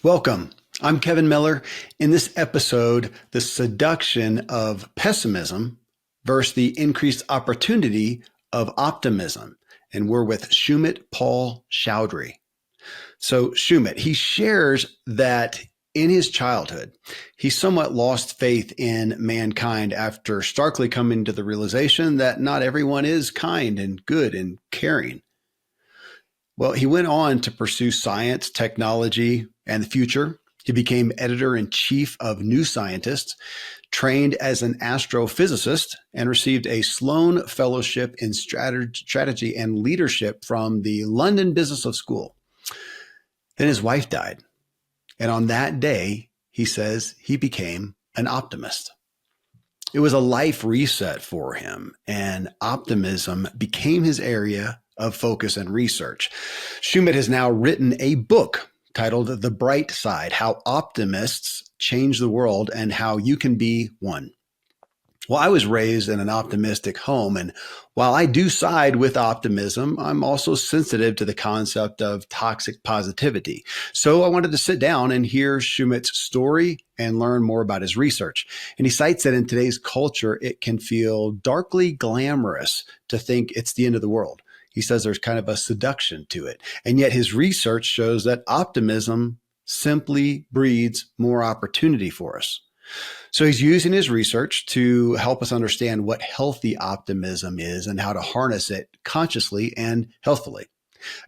Welcome. I'm Kevin Miller. In this episode, the seduction of pessimism versus the increased opportunity of optimism. And we're with Sumit Paul-Choudhury. So Sumit, he shares that in his childhood, he somewhat lost faith in mankind after starkly coming to the realization that not everyone is kind and good and caring. Well, he went on to pursue science, technology, and the future. He became editor-in-chief of New Scientist, trained as an astrophysicist, and received a Sloan Fellowship in strategy and leadership from the London Business School. Then his wife died. And on that day, he says he became an optimist. It was a life reset for him, and optimism became his area of focus and research. Sumit has now written a book titled The Bright Side: How Optimists Change the World and How You Can Be One. Well, I was raised in an optimistic home, and while I do side with optimism, I'm also sensitive to the concept of toxic positivity. So I wanted to sit down and hear Sumit's story and learn more about his research. And he cites that in today's culture, it can feel darkly glamorous to think it's the end of the world. He says there's kind of a seduction to it. And yet his research shows that optimism simply breeds more opportunity for us. So he's using his research to help us understand what healthy optimism is and how to harness it consciously and healthfully.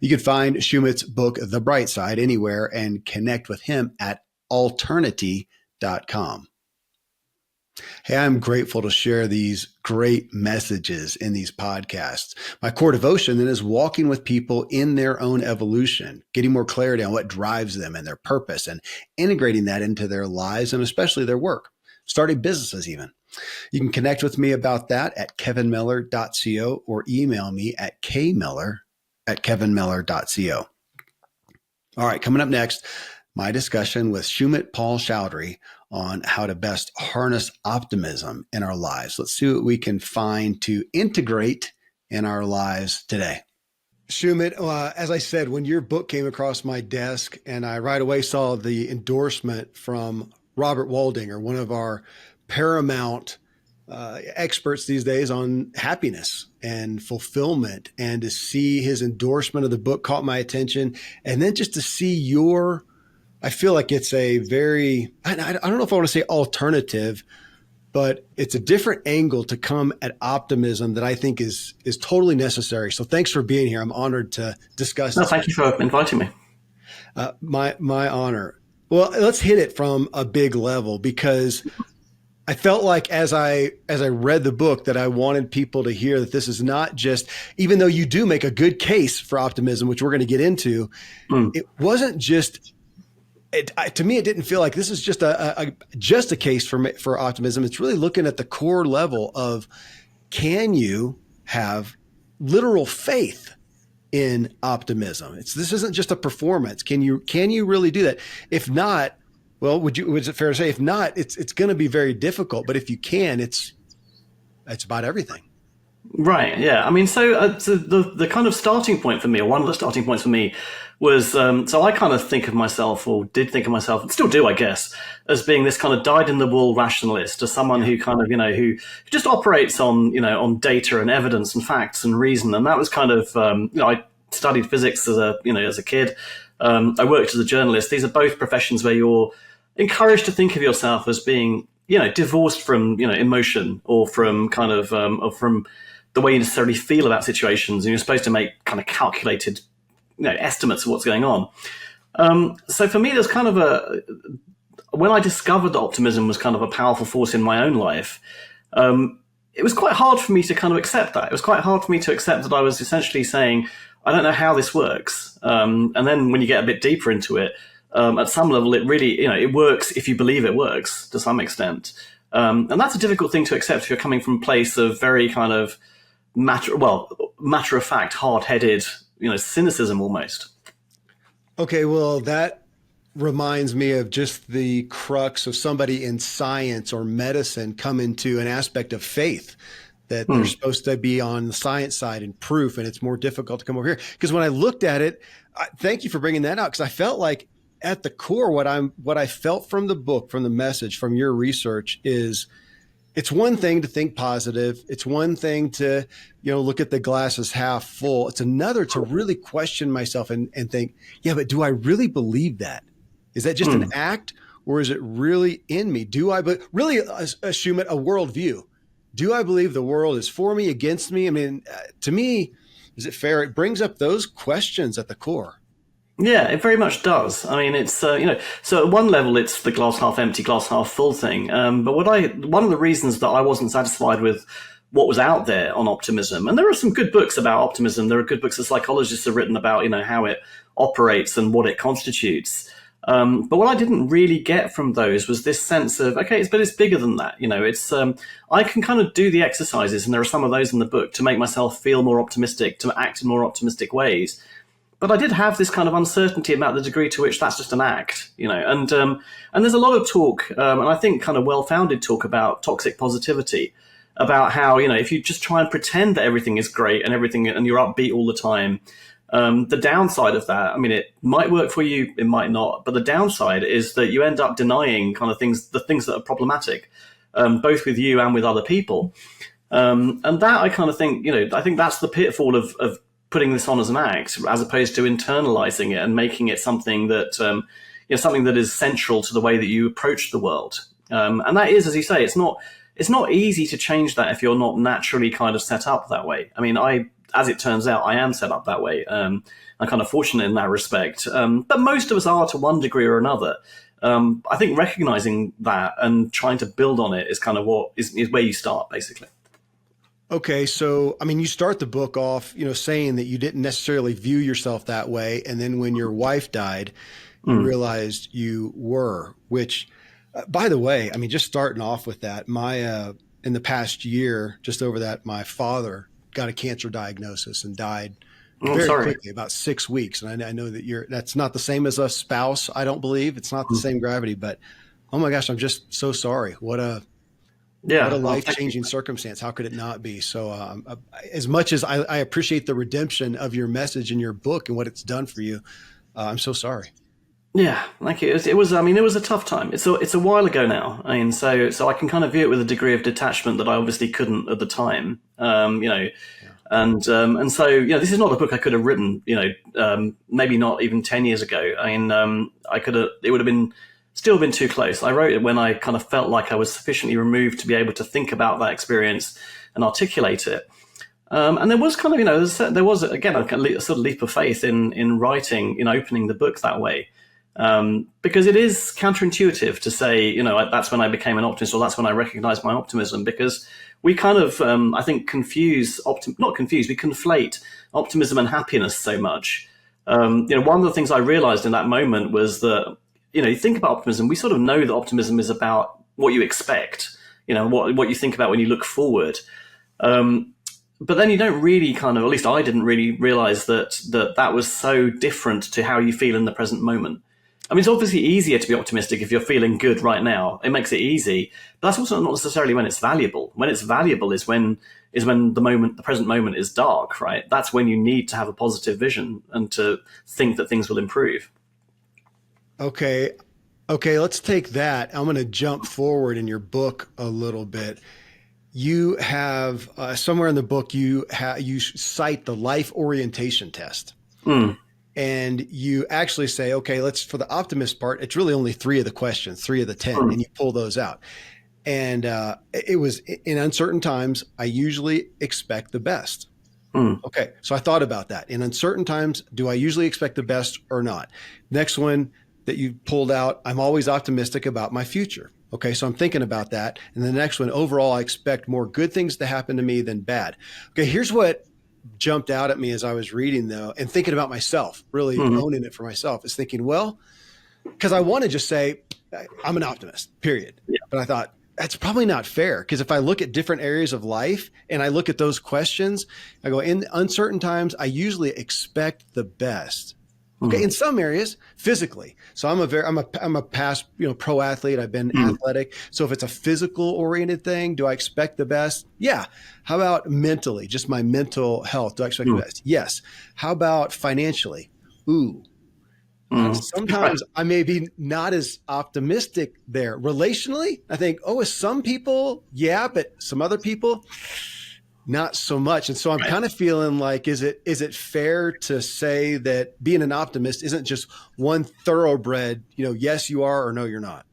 You can find Sumit's book, The Bright Side, anywhere and connect with him at alternity.com. Hey, I'm grateful to share these great messages in these podcasts. My core devotion then is walking with people in their own evolution, getting more clarity on what drives them and their purpose, and integrating that into their lives and especially their work, starting businesses even. You can connect with me about that at kevinmiller.co or email me at kmiller@kevinmiller.co. All right, coming up next, my discussion with Sumit Paul-Choudhury on how to best harness optimism in our lives. Let's see what we can find to integrate in our lives today. Sumit, as I said, when your book came across my desk and I right away saw the endorsement from Robert Waldinger, one of our paramount experts these days on happiness and fulfillment, and to see his endorsement of the book caught my attention. And then just to see I feel like it's a very, I don't know if I want to say alternative, but it's a different angle to come at optimism that I think is totally necessary. So thanks for being here. I'm honored to discuss No, this. thank you for inviting me. My honor. Well, let's hit it from a big level, because I felt like as I read the book that I wanted people to hear that this is not just, even though you do make a good case for optimism, which we're going to get into, it wasn't just, to me, it didn't feel like this is just a case for optimism. It's really looking at the core level of, can you have literal faith in optimism? This isn't just a performance. Can you really do that? If not, well, was it fair to say, if not, it's going to be very difficult. But if you can, it's about everything. Right, yeah. I mean, so the kind of starting point for me, or one of the starting points for me, was so I kind of think of myself, or did think of myself, and still do, I guess, as being this kind of dyed-in-the-wool rationalist, as someone who kind of, who just operates on data and evidence and facts and reason. And that was kind of, I studied physics as a kid. I worked as a journalist. These are both professions where you're encouraged to think of yourself as being, divorced from, emotion, or from kind of, or from the way you necessarily feel about situations, and you're supposed to make kind of calculated, estimates of what's going on. So for me, there's kind of when I discovered that optimism was kind of a powerful force in my own life, it was quite hard for me to kind of accept that. It was quite hard for me to accept that I was essentially saying, I don't know how this works. And then when you get a bit deeper into it, at some level, it really, it works if you believe it works to some extent. And that's a difficult thing to accept if you're coming from a place of very kind of matter of fact, hard-headed, cynicism almost. Okay, well, that reminds me of just the crux of somebody in science or medicine coming to an aspect of faith that they're supposed to be on the science side and proof, and it's more difficult to come over here. Because when I looked at it, thank you for bringing that out, because I felt like at the core, what I felt from the book, from the message, from your research is it's one thing to think positive. It's one thing to, look at the glass as half full. It's another to really question myself and think, yeah, but do I really believe that? Is that just an act, or is it really in me? Do I really assume it a worldview? Do I believe the world is for me, against me? I mean, to me, is it fair? It brings up those questions at the core. Yeah, it very much does. I mean, it's so at one level, it's the glass half empty, glass half full thing. But one of the reasons that I wasn't satisfied with what was out there on optimism, and there are some good books about optimism. There are good books that psychologists have written about, how it operates and what it constitutes. But what I didn't really get from those was this sense of, okay, but it's bigger than that. I can kind of do the exercises, and there are some of those in the book to make myself feel more optimistic, to act in more optimistic ways. But I did have this kind of uncertainty about the degree to which that's just an act, and there's a lot of talk, and I think kind of well-founded talk about toxic positivity, about how, if you just try and pretend that everything is great and you're upbeat all the time, the downside of that, I mean, it might work for you, it might not, but the downside is that you end up denying kind of the things that are problematic, both with you and with other people. And that I kind of think, I think that's the pitfall of putting this on as an act, as opposed to internalizing it and making it something that something that is central to the way that you approach the world. And that is, as you say, it's not easy to change that if you're not naturally kind of set up that way. I mean, as it turns out, I am set up that way. I'm kind of fortunate in that respect. But most of us are to one degree or another. I think recognizing that and trying to build on it is kind of what is where you start, basically. Okay, so I mean, you start the book off, saying that you didn't necessarily view yourself that way, and then when your wife died, you realized you were. Which, by the way, I mean, just starting off with that, in the past year, just over that, my father got a cancer diagnosis and died very quickly, about 6 weeks. And I know that that's not the same as a spouse. I don't believe it's not the same gravity, but oh my gosh, I'm just so sorry. What a life-changing circumstance. How could it not be? So as much as I appreciate the redemption of your message in your book and what it's done for you, I'm so sorry. Yeah, thank you. It was a tough time. It's a while ago now. I mean, so I can kind of view it with a degree of detachment that I obviously couldn't at the time. And so, this is not a book I could have written, maybe not even 10 years ago. I mean, it would have still been too close. I wrote it when I kind of felt like I was sufficiently removed to be able to think about that experience and articulate it. And there was kind of, there was, again, a sort of leap of faith in writing, in opening the book that way. Because it is counterintuitive to say, that's when I became an optimist, or that's when I recognized my optimism, because we kind of, I think, we conflate optimism and happiness so much. One of the things I realized in that moment was that, you think about optimism, we sort of know that optimism is about what you expect, what you think about when you look forward. But then you don't really at least I didn't really realize that was so different to how you feel in the present moment. I mean, it's obviously easier to be optimistic if you're feeling good right now. It makes it easy, but that's also not necessarily when it's valuable. When it's valuable is when the present moment is dark, right? That's when you need to have a positive vision and to think that things will improve. Okay, let's take that. I'm going to jump forward in your book a little bit. You have somewhere in the book you cite the life orientation test. And you actually say, okay, for the optimist part, it's really only 3 of the questions, 3 of the 10, and you pull those out. And it was, in uncertain times, I usually expect the best. Okay, so I thought about that. In uncertain times, do I usually expect the best or not? Next one that you pulled out, I'm always optimistic about my future. Okay, so I'm thinking about that. And the next one, overall, I expect more good things to happen to me than bad. Okay, here's what jumped out at me as I was reading, though, and thinking about myself, really owning it for myself, is thinking, well, because I want to just say, I'm an optimist, period. Yeah. But I thought, that's probably not fair, because if I look at different areas of life and I look at those questions, I go, in uncertain times, I usually expect the best. Okay, in some areas, physically. So I'm a past pro athlete. I've been athletic. So if it's a physical oriented thing, do I expect the best? Yeah. How about mentally? Just my mental health. Do I expect the best? Yes. How about financially? Ooh. Right. Sometimes I may be not as optimistic there. Relationally, I think, oh, with some people, yeah, but some other people, not so much. And so I'm Right. kind of feeling like, is it fair to say that being an optimist isn't just one thoroughbred, yes, you are, or no, you're not?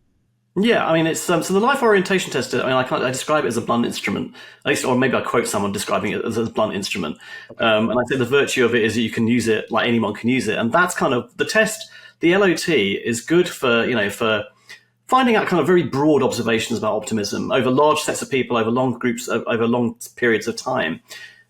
Yeah, I mean, it's so the life orientation test. I mean, I describe it as a blunt instrument, at least, or maybe I quote someone describing it as a blunt instrument. Okay. And I say the virtue of it is that you can use it like anyone can use it, and that's kind of the test. The LOT is good for for finding out kind of very broad observations about optimism over large sets of people, over long groups, over long periods of time.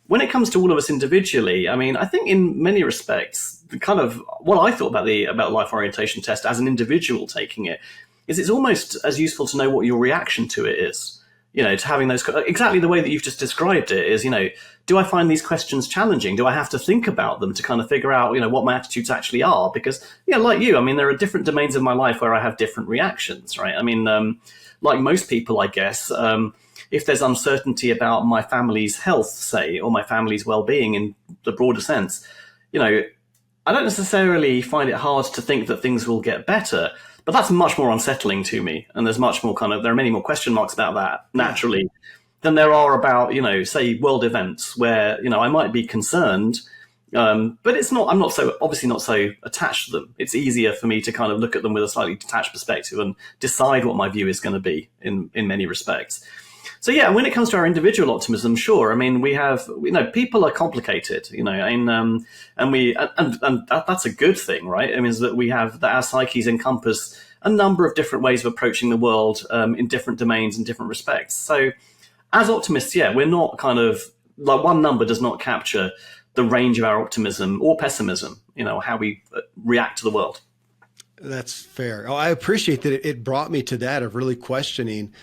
When it comes to all of us individually, I mean, I think in many respects, the kind of what I thought about the life orientation test as an individual taking it is it's almost as useful to know what your reaction to it is. To having those exactly the way that you've just described it is, do I find these questions challenging? Do I have to think about them to kind of figure out, what my attitudes actually are? Because, like you, I mean, there are different domains of my life where I have different reactions, right? I mean, like most people, I guess, if there's uncertainty about my family's health, say, or my family's well-being in the broader sense, I don't necessarily find it hard to think that things will get better, but that's much more unsettling to me. And there are many more question marks about that Yeah. naturally than there are about, say, world events where, I might be concerned, but I'm obviously not so attached to them. It's easier for me to kind of look at them with a slightly detached perspective and decide what my view is going to be in many respects. So yeah, when it comes to our individual optimism, sure. I mean, we have, people are complicated, and that's a good thing, right? I mean, is that we have that our psyches encompass a number of different ways of approaching the world in different domains and different respects. So as optimists, yeah, we're not kind of like one number does not capture the range of our optimism or pessimism, how we react to the world. That's fair. Oh, I appreciate that it brought me to that of really questioning,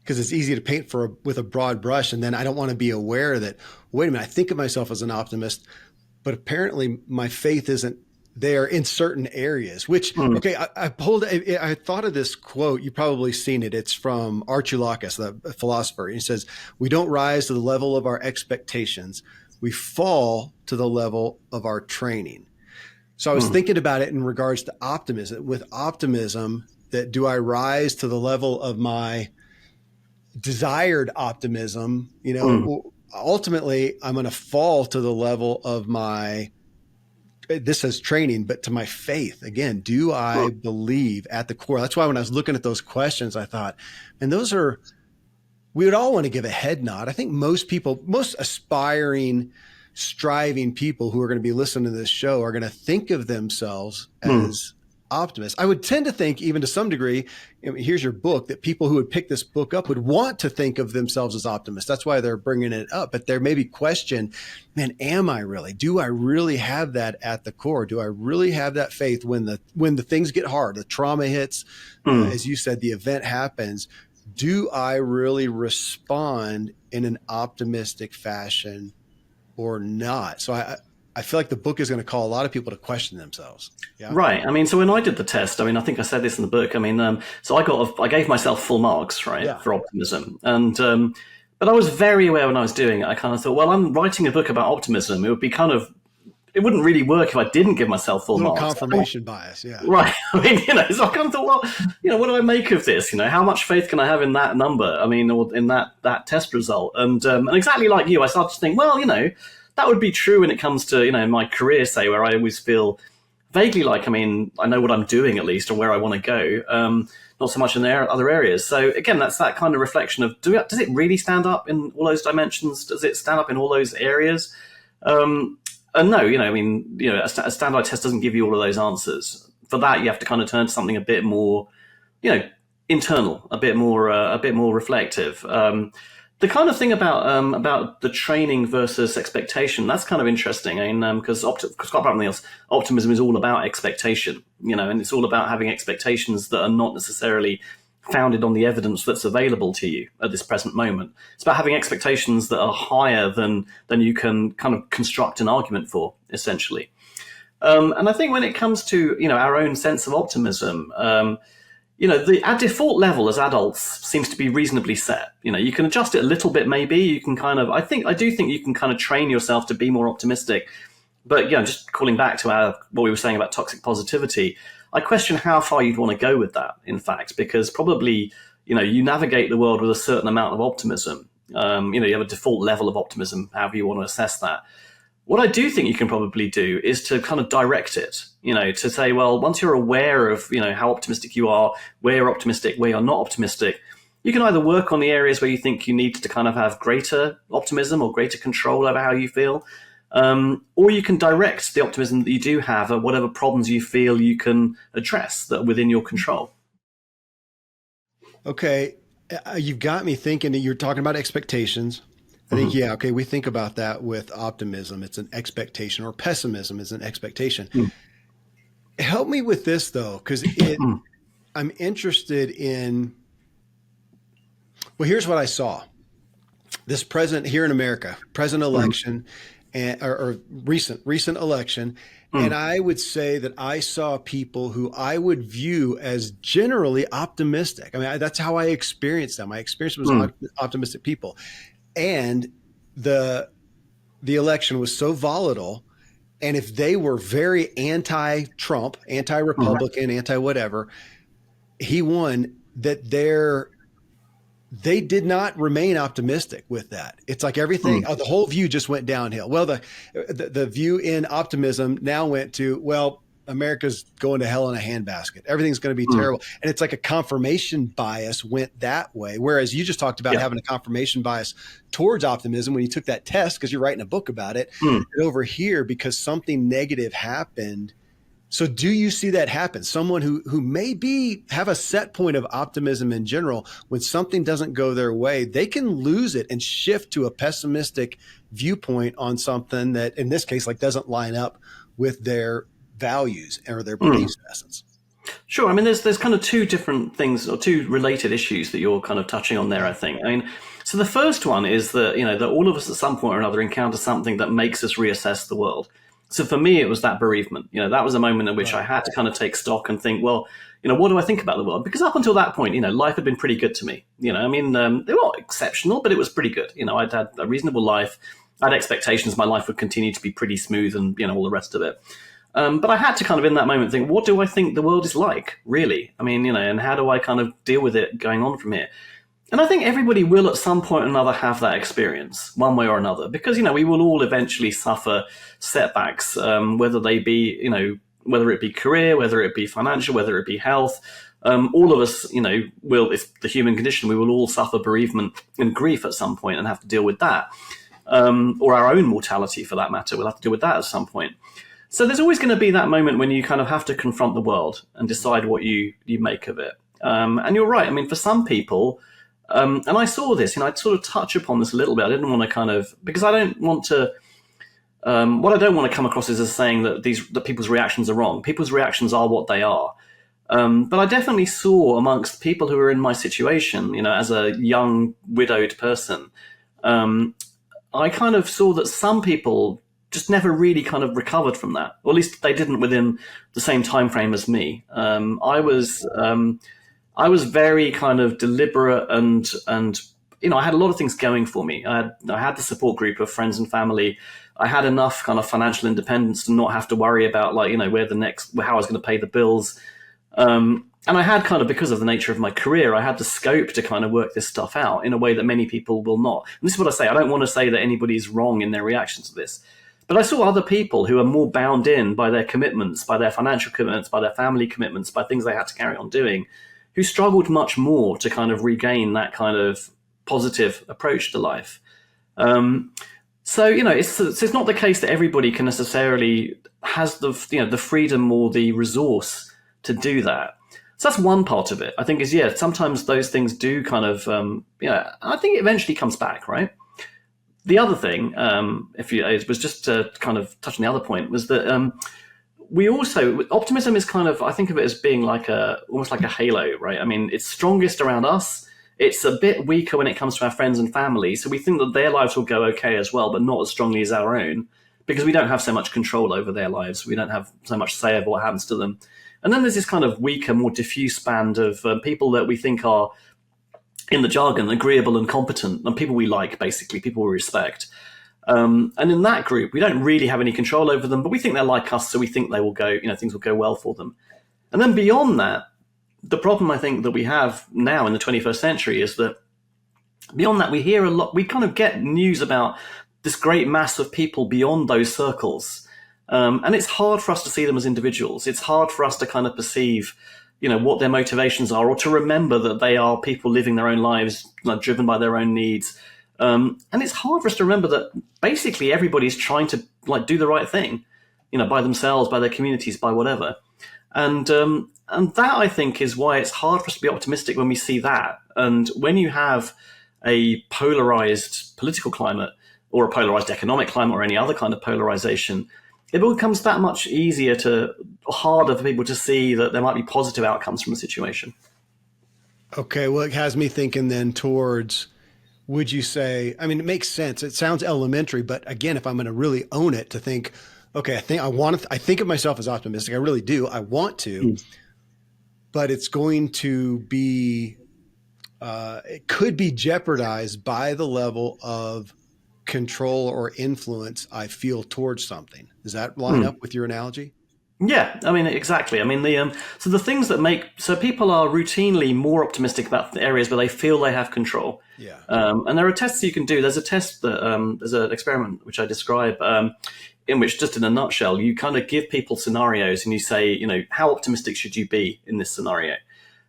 because it's easy to paint with a broad brush. And then I don't want to be aware that, wait a minute, I think of myself as an optimist, but apparently my faith isn't there in certain areas, which, Mm, okay, I thought of this quote. You've probably seen it. It's from Archulakis, the philosopher. He says, we don't rise to the level of our expectations. We fall to the level of our training. So I was mm, thinking about it in regards to optimism. With optimism, that do I rise to the level of my desired optimism? mm, Ultimately, I'm going to fall to the level of my, this says training, but to my faith. Again, do mm, I believe at the core? That's why when I was looking at those questions, I thought, and those are, we would all want to give a head nod. I think most people, most aspiring, striving people who are going to be listening to this show are going to think of themselves mm. as optimists. I would tend to think, even to some degree, here's your book, that people who would pick this book up would want to think of themselves as optimists. That's why they're bringing it up. But there may be question, man, am I really? Do I really have that at the core? Do I really have that faith when the things get hard, the trauma hits, Mm. as you said, the event happens? Do I really respond in an optimistic fashion or not? So I feel like the book is going to call a lot of people to question themselves. Yeah. Right. I mean, so when I did the test, I mean, I think I said this in the book. I mean, so I gave myself full marks, right, Yeah. for optimism, and but I was very aware when I was doing it. I kind of thought, well, I'm writing a book about optimism. It wouldn't really work if I didn't give myself A full little marks. confirmation bias. Yeah. Right. I mean, so I kind of thought, well, what do I make of this? How much faith can I have in that number? I mean, or in that test result? And exactly like you, I started to think, well, that would be true when it comes to, my career, say, where I always feel vaguely like, I mean, I know what I'm doing at least, or where I want to go. Not so much in other areas. So again, that's that kind of reflection of, does it really stand up in all those dimensions? Does it stand up in all those areas? And no, I mean, a standardized test doesn't give you all of those answers. For that, you have to kind of turn to something a bit more, internal, a bit more reflective. The kind of thing about the training versus expectation, that's kind of interesting. I mean, because quite apart from else, optimism is all about expectation, and it's all about having expectations that are not necessarily founded on the evidence that's available to you at this present moment. It's about having expectations that are higher than you can kind of construct an argument for, essentially. And I think when it comes to our own sense of optimism, our default level as adults seems to be reasonably set. You can adjust it a little bit, maybe. You can I do think you can kind of train yourself to be more optimistic But just calling back to what we were saying about toxic positivity, I question how far you'd want to go with that, in fact, because probably, you navigate the world with a certain amount of optimism. You have a default level of optimism, however you want to assess that. What I do think you can probably do is to kind of direct it, to say, well, once you're aware of, how optimistic you are, where you're optimistic, where you're not optimistic, you can either work on the areas where you think you need to kind of have greater optimism or greater control over how you feel, or you can direct the optimism that you do have at whatever problems you feel you can address that are within your control. Okay. You've got me thinking that you're talking about expectations. I think, yeah, okay, we think about that with optimism. It's an expectation, or pessimism is an expectation. Help me with this, though, because I'm interested in, well, here's what I saw. This president here in America, president election, or recent election, and I would say that I saw people who I would view as generally optimistic. I mean, that's how I experienced them. My experience was optimistic people. And the election was so volatile, and if they were very anti-Trump, anti-Republican, anti-whatever, he won, that they did not remain optimistic with that. It's like everything, the whole view just went downhill. Well, the view in optimism now went to, well, America's going to hell in a handbasket. Everything's going to be terrible. And it's like a confirmation bias went that way. Whereas you just talked about having a confirmation bias towards optimism when you took that test, because you're writing a book about it. And over here, because something negative happened. So do you see that happen? Someone who maybe have a set point of optimism in general, when something doesn't go their way, they can lose it and shift to a pessimistic viewpoint on something that, in this case, like doesn't line up with their values or their beliefs in essence. Sure. I mean, there's kind of two different things, or two related issues that you're kind of touching on there, I think. I mean, so the first one is that, that all of us at some point or another encounter something that makes us reassess the world. So for me, it was that bereavement. That was a moment in which I had to kind of take stock and think, well, what do I think about the world? Because up until that point, life had been pretty good to me. I mean, they were not exceptional, but it was pretty good. I'd had a reasonable life. I had expectations my life would continue to be pretty smooth and, all the rest of it. But I had to kind of in that moment think, what do I think the world is like, really? I mean, and how do I kind of deal with it going on from here? And I think everybody will at some point or another have that experience one way or another, because, we will all eventually suffer setbacks, whether they be, whether it be career, whether it be financial, whether it be health. All of us, will, it's the human condition, we will all suffer bereavement and grief at some point and have to deal with that. Or our own mortality, for that matter, we'll have to deal with that at some point. So there's always going to be that moment when you kind of have to confront the world and decide what you make of it. And you're right. I mean, for some people, and I saw this, I'd sort of touch upon this a little bit. I didn't want to kind of, because I don't want to, what I don't want to come across is as saying that that people's reactions are wrong. People's reactions are what they are. But I definitely saw amongst people who were in my situation, as a young widowed person, I kind of saw that some people just never really kind of recovered from that, or at least they didn't within the same time frame as me. I was very kind of deliberate and I had a lot of things going for me. I had the support group of friends and family. I had enough kind of financial independence to not have to worry about how I was going to pay the bills. And I had kind of, because of the nature of my career, I had the scope to kind of work this stuff out in a way that many people will not. And this is what I say. I don't want to say that anybody's wrong in their reaction to this. But I saw other people who are more bound in by their commitments, by their financial commitments, by their family commitments, by things they had to carry on doing, who struggled much more to kind of regain that kind of positive approach to life. So, it's not the case that everybody can necessarily has the freedom or the resource to do that. So that's one part of it, I think, is, sometimes those things do kind of, I think it eventually comes back, right? The other thing, it was just to kind of touch on the other point, was that optimism is kind of, I think of it as being almost like a halo, right? I mean, it's strongest around us. It's a bit weaker when it comes to our friends and family. So we think that their lives will go okay as well, but not as strongly as our own, because we don't have so much control over their lives. We don't have so much say over what happens to them. And then there's this kind of weaker, more diffuse band of people that we think are, in the jargon, agreeable and competent, and people we like, basically, people we respect. And in that group, we don't really have any control over them, but we think they're like us, so we think they will go, things will go well for them. And then beyond that, the problem I think that we have now in the 21st century is that beyond that, we hear a lot, we kind of get news about this great mass of people beyond those circles. And it's hard for us to see them as individuals. It's hard for us to kind of perceive, what their motivations are, or to remember that they are people living their own lives, like, driven by their own needs. And it's hard for us to remember that basically everybody's trying to do the right thing, by themselves, by their communities, by whatever. And that, I think, is why it's hard for us to be optimistic when we see that. And when you have a polarized political climate or a polarized economic climate or any other kind of polarization, it becomes that much harder for people to see that there might be positive outcomes from a situation. Okay, well, it has me thinking then towards, would you say, I mean, it makes sense. It sounds elementary, but again, if I'm going to really own it, to think, okay, I think of myself as optimistic. I really do. I want to, but it's going to be, it could be jeopardized by the level of control or influence I feel towards something. Does that line up with your analogy? Yeah, I mean, exactly. I mean, so the things that so people are routinely more optimistic about the areas where they feel they have control. Yeah. And there are tests you can do. There's a test that, there's an experiment which I describe, in which, just in a nutshell, you kind of give people scenarios and you say, how optimistic should you be in this scenario?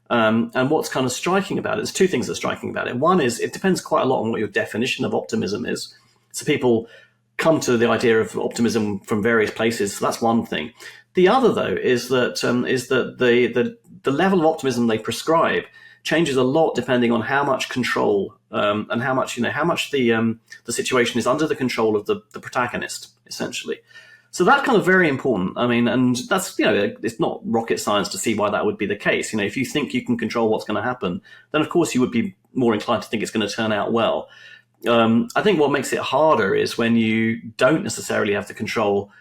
And what's kind of striking about it, there's two things that are striking about it. One is it depends quite a lot on what your definition of optimism is. So people come to the idea of optimism from various places. So that's one thing. The other, though, is that the level of optimism they prescribe changes a lot depending on how much control and how much the situation is under the control of the protagonist, essentially. So that's kind of very important. I mean, and that's, it's not rocket science to see why that would be the case. If you think you can control what's going to happen, then of course you would be more inclined to think it's going to turn out well. I think what makes it harder is when you don't necessarily have the control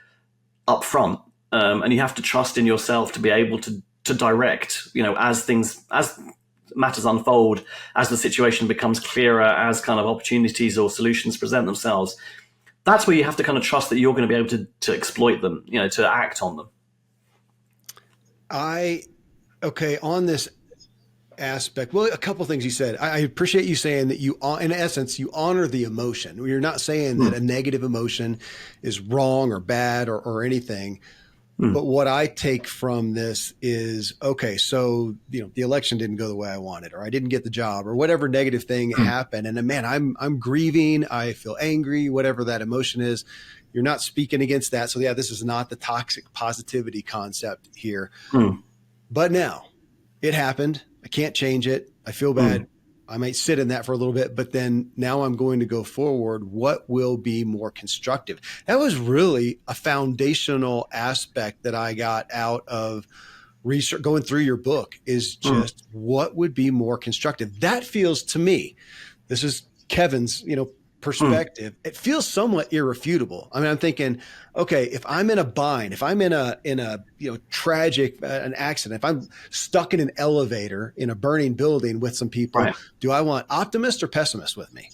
up front, and you have to trust in yourself to be able to direct, as matters unfold, as the situation becomes clearer, as kind of opportunities or solutions present themselves. That's where you have to kind of trust that you're going to be able to exploit them, to act on them. On this aspect, well, a couple of things you said. I appreciate you saying that in essence, you honor the emotion. You're not saying that a negative emotion is wrong or bad or anything. But what I take from this is, okay, so, the election didn't go the way I wanted, or I didn't get the job, or whatever negative thing happened. And man, I'm grieving. I feel angry, whatever that emotion is. You're not speaking against that. So yeah, this is not the toxic positivity concept here. But now it happened. I can't change it. I feel bad. I might sit in that for a little bit, but then now I'm going to go forward. What will be more constructive? That was really a foundational aspect that I got out of research, going through your book, is just what would be more constructive. That feels to me, this is Kevin's, perspective. It feels somewhat irrefutable. I mean, I'm thinking, okay, if I'm in a bind, if I'm in a tragic an accident, if I'm stuck in an elevator in a burning building with some people, right, do I want optimist or pessimist with me?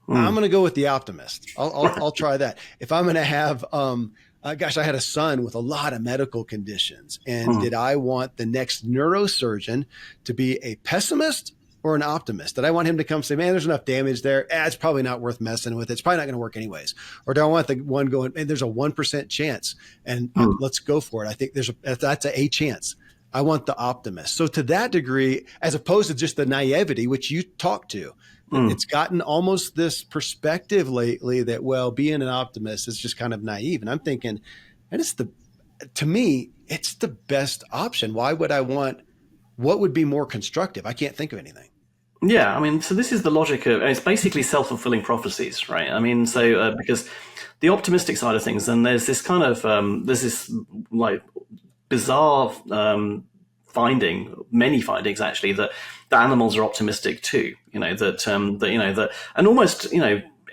I'm going to go with the optimist. I'll try that. If I'm going to have, I had a son with a lot of medical conditions, and did I want the next neurosurgeon to be a pessimist or an optimist? Did I want him to come say, man, there's enough damage there. It's probably not worth messing with. It's probably not going to work anyways. Or do I want the one going, hey, there's a 1% chance and let's go for it. I think that's a chance. I want the optimist. So to that degree, as opposed to just the naivety, which you talked to, it's gotten almost this perspective lately that, well, being an optimist is just kind of naive. And I'm thinking, and to me, it's the best option. Why would I want, what would be more constructive? I can't think of anything. Yeah, I mean, so this is the logic of, it's basically self-fulfilling prophecies, right? I mean, so because the optimistic side of things, and there's this kind of, there's this like bizarre many findings actually, that the animals are optimistic too, and almost,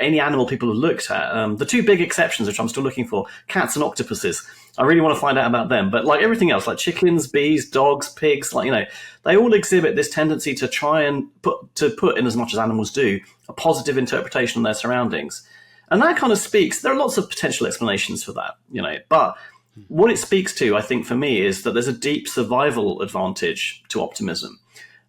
any animal people have looked at, the two big exceptions, which I'm still looking for, cats and octopuses. I really want to find out about them. But like everything else, like chickens, bees, dogs, pigs, they all exhibit this tendency to try and put in, as much as animals do, a positive interpretation of their surroundings. And that kind of speaks, there are lots of potential explanations for that, but what it speaks to, I think, for me, is that there's a deep survival advantage to optimism.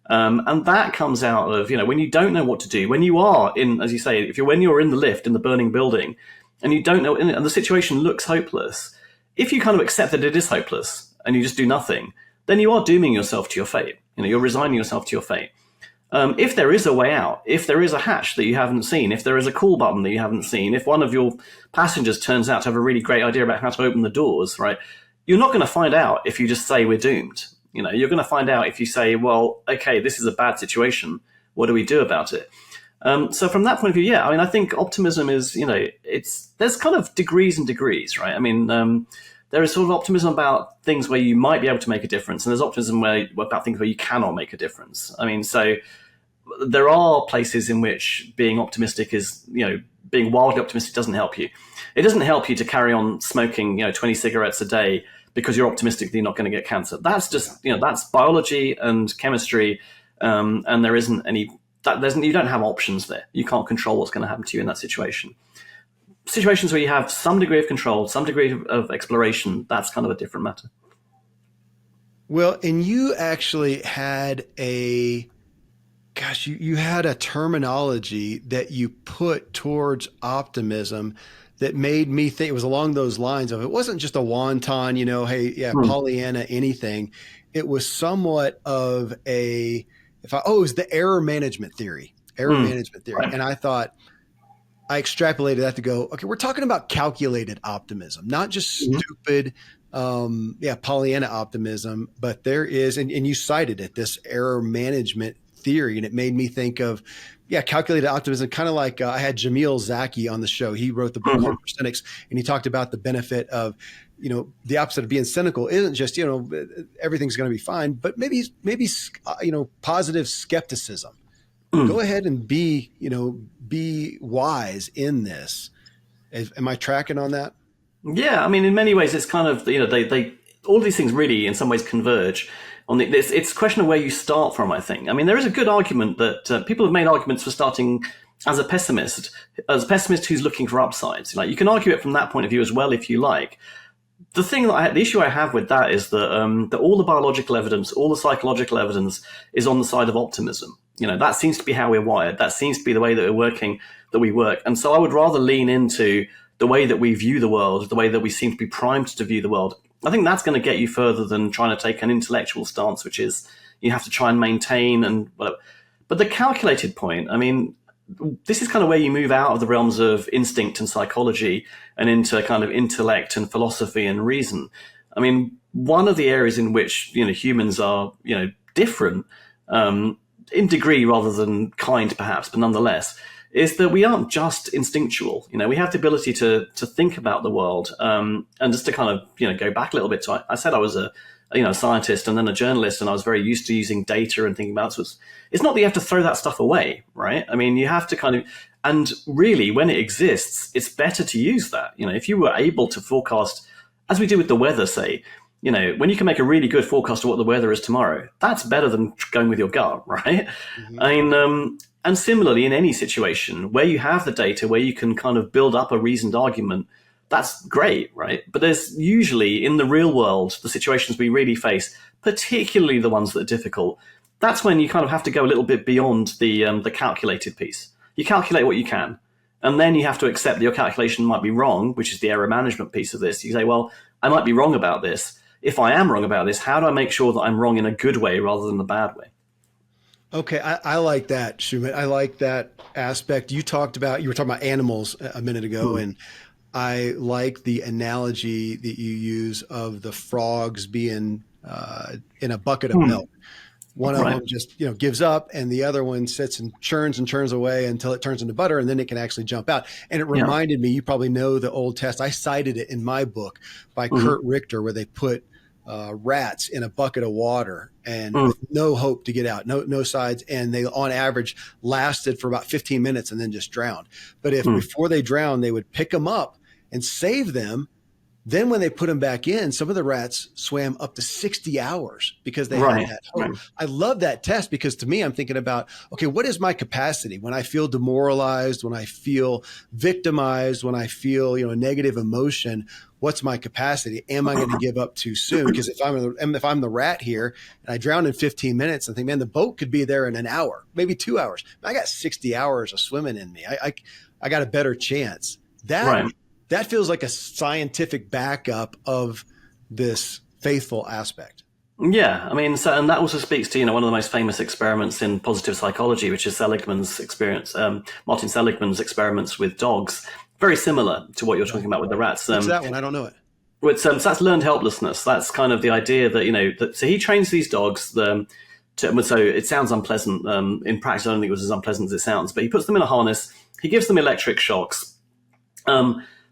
And that comes out of, when you don't know what to do, when you are in, as you say, when you're in the lift in the burning building and you don't know, and the situation looks hopeless, if you kind of accept that it is hopeless and you just do nothing, then you are dooming yourself to your fate. You're resigning yourself to your fate. If there is a way out, if there is a hatch that you haven't seen, if there is a call button that you haven't seen, if one of your passengers turns out to have a really great idea about how to open the doors, right, you're not going to find out if you just say we're doomed. You're going to find out if you say, well, okay, this is a bad situation. What do we do about it? So from that point of view, yeah, I think optimism is, there's kind of degrees and degrees, right? There is sort of optimism about things where you might be able to make a difference, and there's optimism about things where you cannot make a difference. So there are places in which being optimistic is, being wildly optimistic doesn't help you. It doesn't help you to carry on smoking, 20 cigarettes a day because you're optimistic that you're not going to get cancer. That's just, that's biology and chemistry, and there isn't any. You don't have options there. You can't control what's going to happen to you in that situation. Situations where you have some degree of control, some degree of exploration, that's kind of a different matter. Well, and you actually had you had a terminology that you put towards optimism that made me think, it was along those lines of, it wasn't just a wonton, hey, yeah, Pollyanna, anything. It was somewhat of it was the error management theory. Right. And I thought, I extrapolated that to go, okay, we're talking about calculated optimism, not just stupid, Pollyanna optimism, but there is, and you cited it, this error management theory. And it made me think of, calculated optimism, kind of like I had Jamil Zaki on the show. He wrote the book Hope for Cynics, and he talked about the benefit of, the opposite of being cynical isn't just, everything's going to be fine, but maybe, positive skepticism. Go ahead and be wise in this. Am I tracking on that? Yeah, in many ways, it's kind of, they all these things really, in some ways, converge on it's a question of where you start from. I think. There is a good argument that people have made arguments for starting as a pessimist who's looking for upsides. You can argue it from that point of view as well, if you like. The issue I have with that is that all the biological evidence, all the psychological evidence is on the side of optimism. That seems to be how we're wired. That seems to be the way that we work. And so I would rather lean into the way that we view the world, the way that we seem to be primed to view the world. I think that's going to get you further than trying to take an intellectual stance, which is you have to try and maintain and whatever. But the calculated point, this is kind of where you move out of the realms of instinct and psychology and into kind of intellect and philosophy and reason. One of the areas in which, humans are, different, in degree rather than kind perhaps, but nonetheless, is that we aren't just instinctual. We have the ability to think about the world. And just to kind of, go back a little bit. So I said I was a scientist and then a journalist, and I was very used to using data and thinking about it. So it's not that you have to throw that stuff away, right? You have to kind of, and really when it exists, it's better to use that. If you were able to forecast, as we do with the weather, say, when you can make a really good forecast of what the weather is tomorrow, that's better than going with your gut, right? And similarly, in any situation where you have the data, where you can kind of build up a reasoned argument, that's great, right? But there's usually, in the real world, the situations we really face, particularly the ones that are difficult, that's when you kind of have to go a little bit beyond the calculated piece. You calculate what you can, and then you have to accept that your calculation might be wrong, which is the error management piece of this. You say, well, I might be wrong about this. If I am wrong about this, how do I make sure that I'm wrong in a good way rather than a bad way? Okay, I like that, Sumit. I like that aspect. You were talking about animals a minute ago, and I like the analogy that you use of the frogs being in a bucket of milk. One of them just gives up, and the other one sits and churns away until it turns into butter, and then it can actually jump out. And it reminded me, you probably know the old test. I cited it in my book by Kurt Richter, where they put rats in a bucket of water and with no hope to get out, no sides. And they, on average, lasted for about 15 minutes and then just drowned. But if before they drowned, they would pick them up and save them, Then when they put them back in, some of the rats swam up to 60 hours because they had Right. that Right. hope. I love that test because to me, I'm thinking about, okay, what is my capacity when I feel demoralized, when I feel victimized, when I feel, a negative emotion? What's my capacity? Am I going to give up too soon? Because if I'm the rat here and I drown in 15 minutes, I think, man, the boat could be there in an hour, maybe 2 hours. I got 60 hours of swimming in me. I got a better chance. That feels like a scientific backup of this faithful aspect. Yeah, I mean, and that also speaks to one of the most famous experiments in positive psychology, which is Seligman's experience, Martin Seligman's experiments with dogs. Very similar to what you're talking about with the rats. What's that one? I don't know it. So that's learned helplessness. That's kind of the idea that so he trains these dogs. So it sounds unpleasant. In practice, I don't think it was as unpleasant as it sounds. But he puts them in a harness. He gives them electric shocks.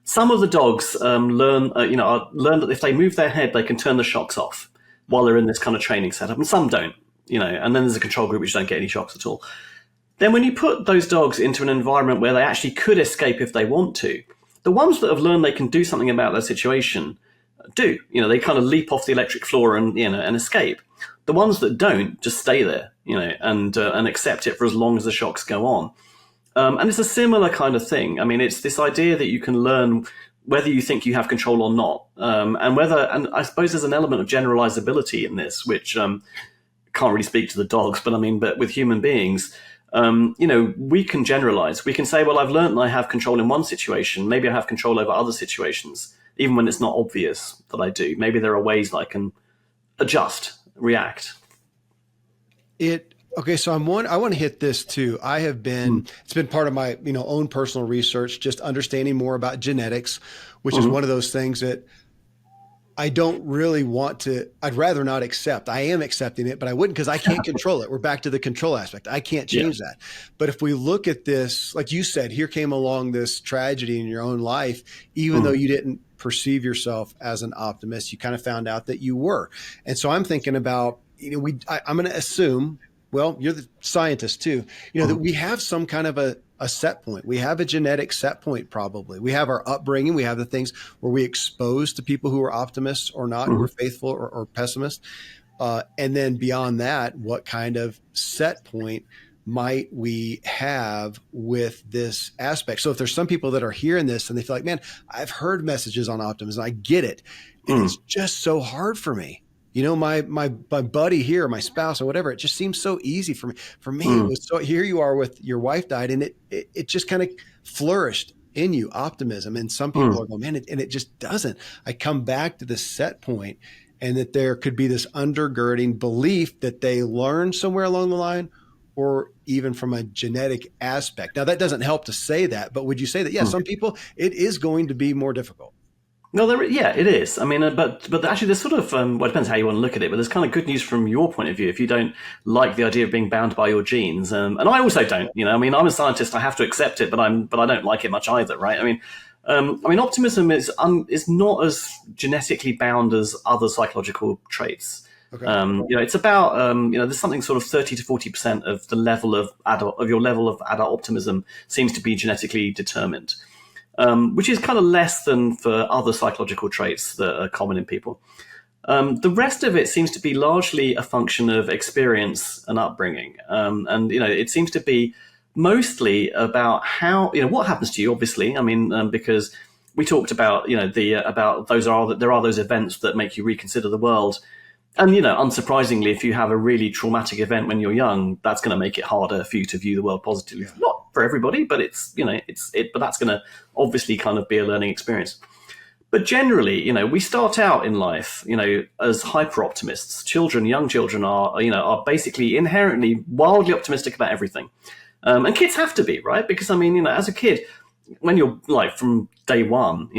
Some of the dogs learn that if they move their head, they can turn the shocks off while they're in this kind of training setup, and some don't. And then there's a control group which don't get any shocks at all. Then when you put those dogs into an environment where they actually could escape if they want to, the ones that have learned they can do something about their situation do. They kind of leap off the electric floor and escape. The ones that don't just stay there, and accept it for as long as the shocks go on. And it's a similar kind of thing. I mean, it's this idea that you can learn whether you think you have control or not, and I suppose there's an element of generalizability in this, which can't really speak to the dogs, but with human beings, we can generalize. We can say, well, I've learned that I have control in one situation. Maybe I have control over other situations, even when it's not obvious that I do. Maybe there are ways that I can adjust, react. Okay, so I want to hit this too. It's been part of my, own personal research, just understanding more about genetics, which is one of those things that I don't really I'd rather not accept. I am accepting it, but I wouldn't because I can't control it. We're back to the control aspect. I can't change that. But if we look at this, like you said, here came along this tragedy in your own life, even though you didn't perceive yourself as an optimist, you kind of found out that you were. And so I'm thinking about, I'm going to assume, well, you're the scientist too, that we have some kind of a set point. We have a genetic set point, probably. We have our upbringing. We have the things where we exposed to people who are optimists or not, who are faithful or pessimists. And then beyond that, what kind of set point might we have with this aspect? So if there's some people that are hearing this and they feel like, man, I've heard messages on optimism. I get it. And it's just so hard for me. My buddy here, my spouse or whatever, it just seems so easy for me. For me, it was so, here you are with your wife died and it just kind of flourished in you, optimism. And some people are going, man, and it just doesn't. I come back to the set point and that there could be this undergirding belief that they learned somewhere along the line or even from a genetic aspect. Now that doesn't help to say that, but would you say that, some people, it is going to be more difficult? No, it is. I mean, but actually, there's sort of it depends how you want to look at it. But there's kind of good news from your point of view if you don't like the idea of being bound by your genes, and I also don't. I mean, I'm a scientist. I have to accept it, but I don't like it much either, right? I mean, optimism is not as genetically bound as other psychological traits. Okay. It's about there's something sort of 30 to 40% of the level of your level of adult optimism seems to be genetically determined. Which is kind of less than for other psychological traits that are common in people. The rest of it seems to be largely a function of experience and upbringing. And it seems to be mostly about how, what happens to you, obviously. I mean, because we talked about, about there are those events that make you reconsider the world. And, unsurprisingly, if you have a really traumatic event when you're young, that's going to make it harder for you to view the world positively. Yeah. Not for everybody, but but that's going to obviously kind of be a learning experience. But generally, we start out in life, as hyper optimists. Young children are basically inherently wildly optimistic about everything. And kids have to be, right? Because, I mean, as a kid, when you're like from day one,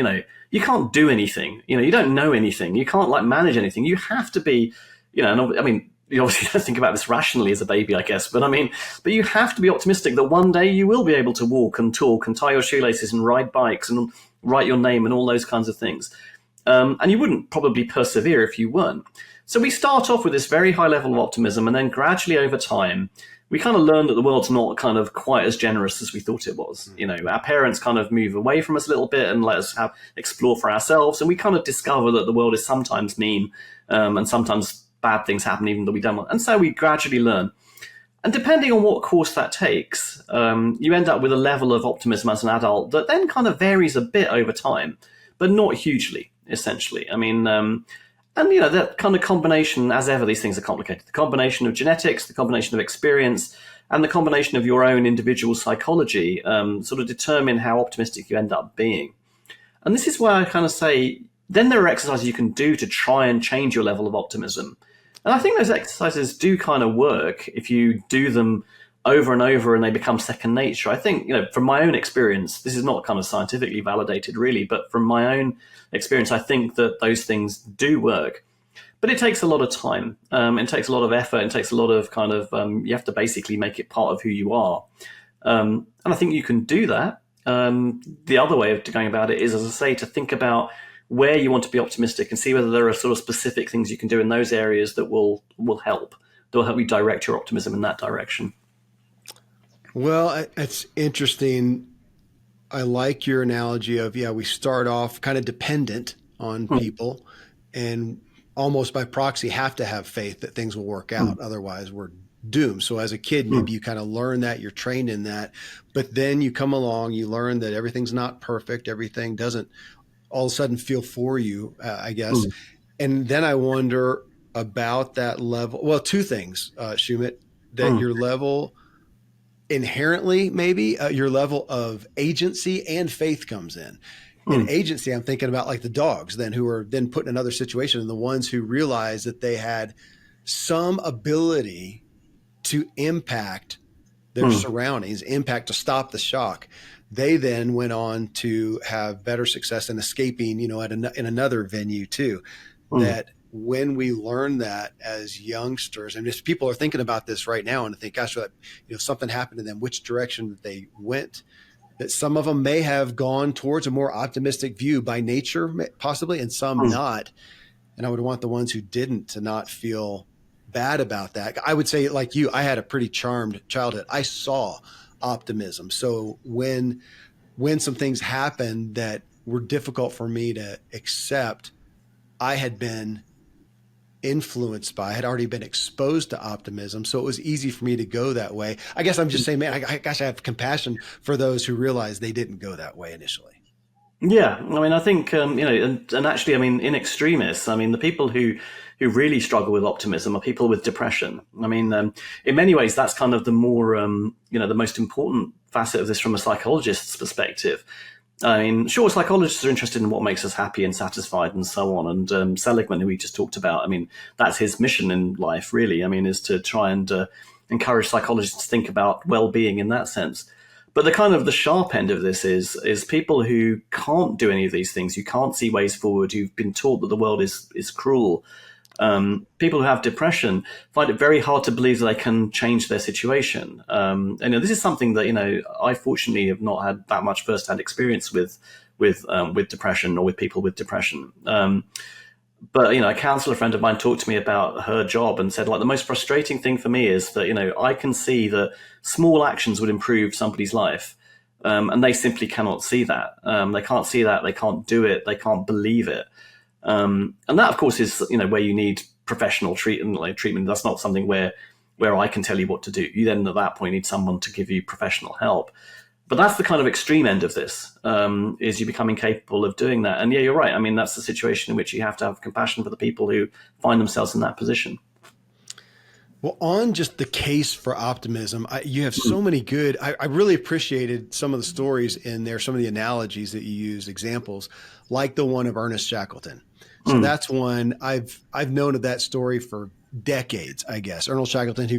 you can't do anything. You don't know anything. You can't manage anything. You have to be, and I mean, you obviously don't think about this rationally as a baby, I guess. But but you have to be optimistic that one day you will be able to walk and talk and tie your shoelaces and ride bikes and write your name and all those kinds of things. And you wouldn't probably persevere if you weren't. So we start off with this very high level of optimism, and then gradually over time, we kind of learn that the world's not kind of quite as generous as we thought it was. You know, our parents kind of move away from us a little bit and let us explore for ourselves, and we kind of discover that the world is sometimes mean, and sometimes bad things happen even though we don't want. And so we gradually learn. And depending on what course that takes, you end up with a level of optimism as an adult that then kind of varies a bit over time, but not hugely, essentially. I mean, and, you know, that kind of combination, as ever, these things are complicated. The combination of genetics, the combination of experience, and the combination of your own individual psychology sort of determine how optimistic you end up being. And this is where I kind of say, then there are exercises you can do to try and change your level of optimism. And I think those exercises do kind of work if you do them over and over and they become second nature. I think, you know, from my own experience, this is not kind of scientifically validated really, but from my own experience, I think that those things do work. But it takes a lot of time. It takes a lot of effort. It takes a lot of kind of, you have to basically make it part of who you are. And I think you can do that. The other way of going about it is, as I say, to think about where you want to be optimistic and see whether there are sort of specific things you can do in those areas that will help. That will help you direct your optimism in that direction. Well, it's interesting. I like your analogy of, we start off kind of dependent on people and almost by proxy have to have faith that things will work out. Otherwise, we're doomed. So as a kid, maybe you kind of learn that, you're trained in that, but then you come along, you learn that everything's not perfect. Everything doesn't all of a sudden feel for you, I guess. And then I wonder about that level. Well, two things, Sumit, that your level inherently, maybe your level of agency and faith comes in. In agency, I'm thinking about like the dogs then who are then put in another situation, and the ones who realized that they had some ability to impact their surroundings, impact to stop the shock. They then went on to have better success in escaping, you know, in another venue too. That when we learn that as youngsters, and if people are thinking about this right now and think, gosh, something happened to them, which direction they went, that some of them may have gone towards a more optimistic view by nature, possibly, and some not. And I would want the ones who didn't to not feel bad about that. I would say, like you, I had a pretty charmed childhood. I saw optimism. So when some things happened that were difficult for me to accept, I had been influenced by, I had already been exposed to optimism. So it was easy for me to go that way. I guess I'm just saying, man, I have compassion for those who realize they didn't go that way initially. Yeah, I mean, I think and actually, I mean, in extremis, I mean, the people who really struggle with optimism are people with depression. I mean, in many ways, that's kind of the more the most important facet of this from a psychologist's perspective. I mean, sure, psychologists are interested in what makes us happy and satisfied and so on. And Seligman, who we just talked about, I mean, that's his mission in life, really. I mean, is to try and encourage psychologists to think about well-being in that sense. But the kind of the sharp end of this is people who can't do any of these things, who can't see ways forward, who've been taught that the world is cruel. People who have depression find it very hard to believe that they can change their situation. And this is something that I fortunately have not had that much first-hand experience with depression or with people with depression. But a counselor friend of mine talked to me about her job and said, like, the most frustrating thing for me is that I can see that small actions would improve somebody's life, and they simply cannot see that. They can't see that. They can't do it. They can't believe it. And that, of course, is where you need professional treatment. That's not something where I can tell you what to do. You then at that point need someone to give you professional help. But that's the kind of extreme end of this, is you become incapable of doing that. And yeah, you're right. I mean, that's the situation in which you have to have compassion for the people who find themselves in that position. Well, on just the case for optimism, you have so many good, I really appreciated some of the stories in there, some of the analogies that you use, examples, like the one of Ernest Shackleton. So that's one I've known of that story for decades, I guess. Ernest Shackleton, they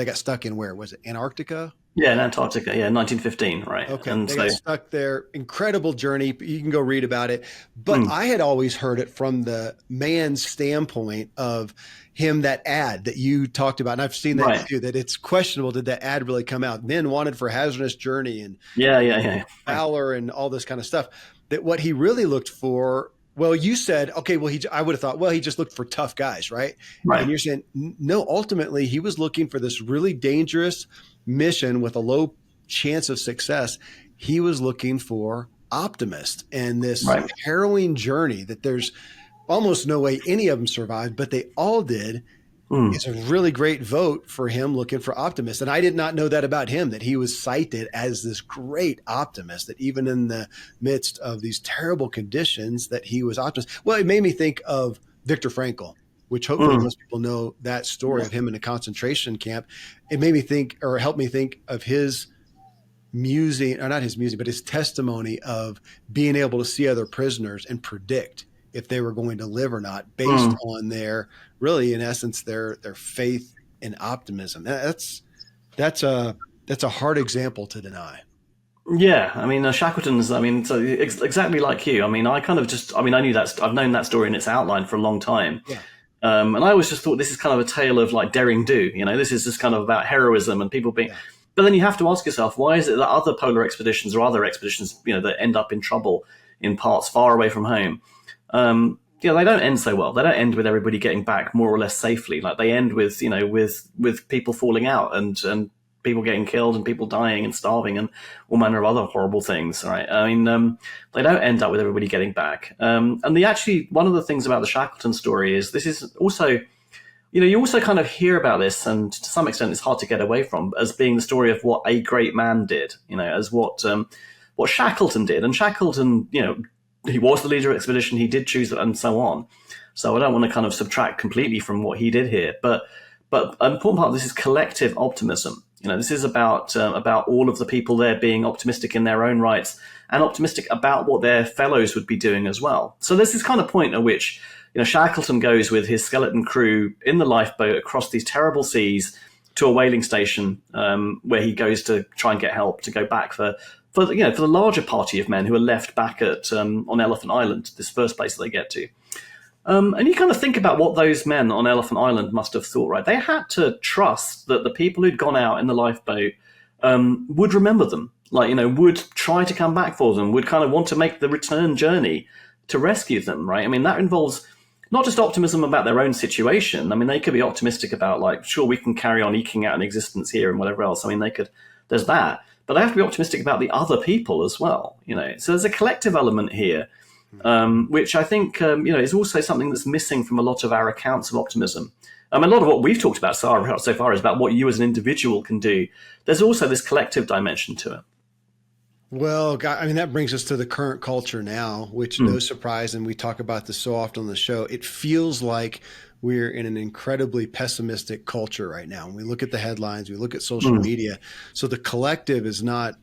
got stuck in, where was it? Antarctica? Yeah, in Antarctica. Yeah, 1915, right. Okay, and they got stuck there. Incredible journey. You can go read about it. But I had always heard it from the man's standpoint of him, that ad that you talked about. And I've seen that too, that it's questionable, did that ad really come out? Men wanted for hazardous journey and yeah. valor and all this kind of stuff. That what he really looked for Well, you said, okay, well, I would have thought, well, he just looked for tough guys, right? And Right. you're saying, no, ultimately, he was looking for this really dangerous mission with a low chance of success. He was looking for optimists and this Right. harrowing journey that there's almost no way any of them survived, but they all did. Mm. It's a really great vote for him looking for optimists. And I did not know that about him, that he was cited as this great optimist, that even in the midst of these terrible conditions, that he was optimist. Well, it made me think of Viktor Frankl, which hopefully Mm. most people know that story Yeah. of him in a concentration camp. It made me think, or helped me think of his musing, or not his musing, but his testimony of being able to see other prisoners and predict if they were going to live or not, based Mm. on their, really, in essence, their faith and optimism. That's a hard example to deny. Yeah, I mean, Shackleton's. I mean, so exactly like you. I mean, I kind of just. I mean, I knew that. I've known that story in its outline for a long time, Yeah, and I always just thought this is kind of a tale of like daring do. You know, this is just kind of about heroism and people being. yeah, But then you have to ask yourself, why is it that other polar expeditions or other expeditions, that end up in trouble in parts far away from home, they don't end so well. They don't end with everybody getting back more or less safely. Like they end with, with people falling out and people getting killed and people dying and starving and all manner of other horrible things. Right? I mean, they don't end up with everybody getting back. And one of the things about the Shackleton story is this is also, you also kind of hear about this, and to some extent, it's hard to get away from, as being the story of what a great man did. As what Shackleton did, and Shackleton, he was the leader of the expedition. He did choose it, and so on. So I don't want to kind of subtract completely from what he did here, but an important part of this is collective optimism. This is about all of the people there being optimistic in their own rights and optimistic about what their fellows would be doing as well. So there's this kind of point at which Shackleton goes with his skeleton crew in the lifeboat across these terrible seas to a whaling station, where he goes to try and get help to go back for the larger party of men who are left back at on Elephant Island, this first place that they get to. And you kind of think about what those men on Elephant Island must have thought, right? They had to trust that the people who'd gone out in the lifeboat would remember them, would try to come back for them, would kind of want to make the return journey to rescue them, right? I mean, that involves not just optimism about their own situation. I mean, they could be optimistic about, like, sure, we can carry on eking out an existence here and whatever else. I mean, there's that. But they have to be optimistic about the other people as well, So there's a collective element here, which I think, is also something that's missing from a lot of our accounts of optimism. A lot of what we've talked about so far is about what you as an individual can do. There's also this collective dimension to it. Well, I mean, that brings us to the current culture now, which, no surprise, and we talk about this so often on the show, it feels like we're in an incredibly pessimistic culture right now. When we look at the headlines, we look at social media. So the collective is not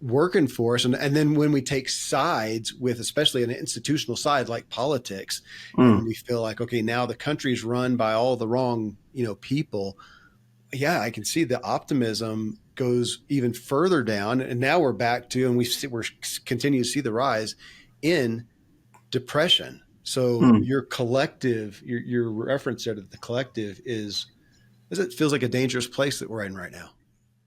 working for us. And then when we take sides with, especially an institutional side like politics, and we feel like, okay, now the country's run by all the wrong, people. Yeah, I can see the optimism goes even further down, and now we're back to, and we're continue to see the rise in depression. So your collective, your reference there to the collective it feels like a dangerous place that we're in right now.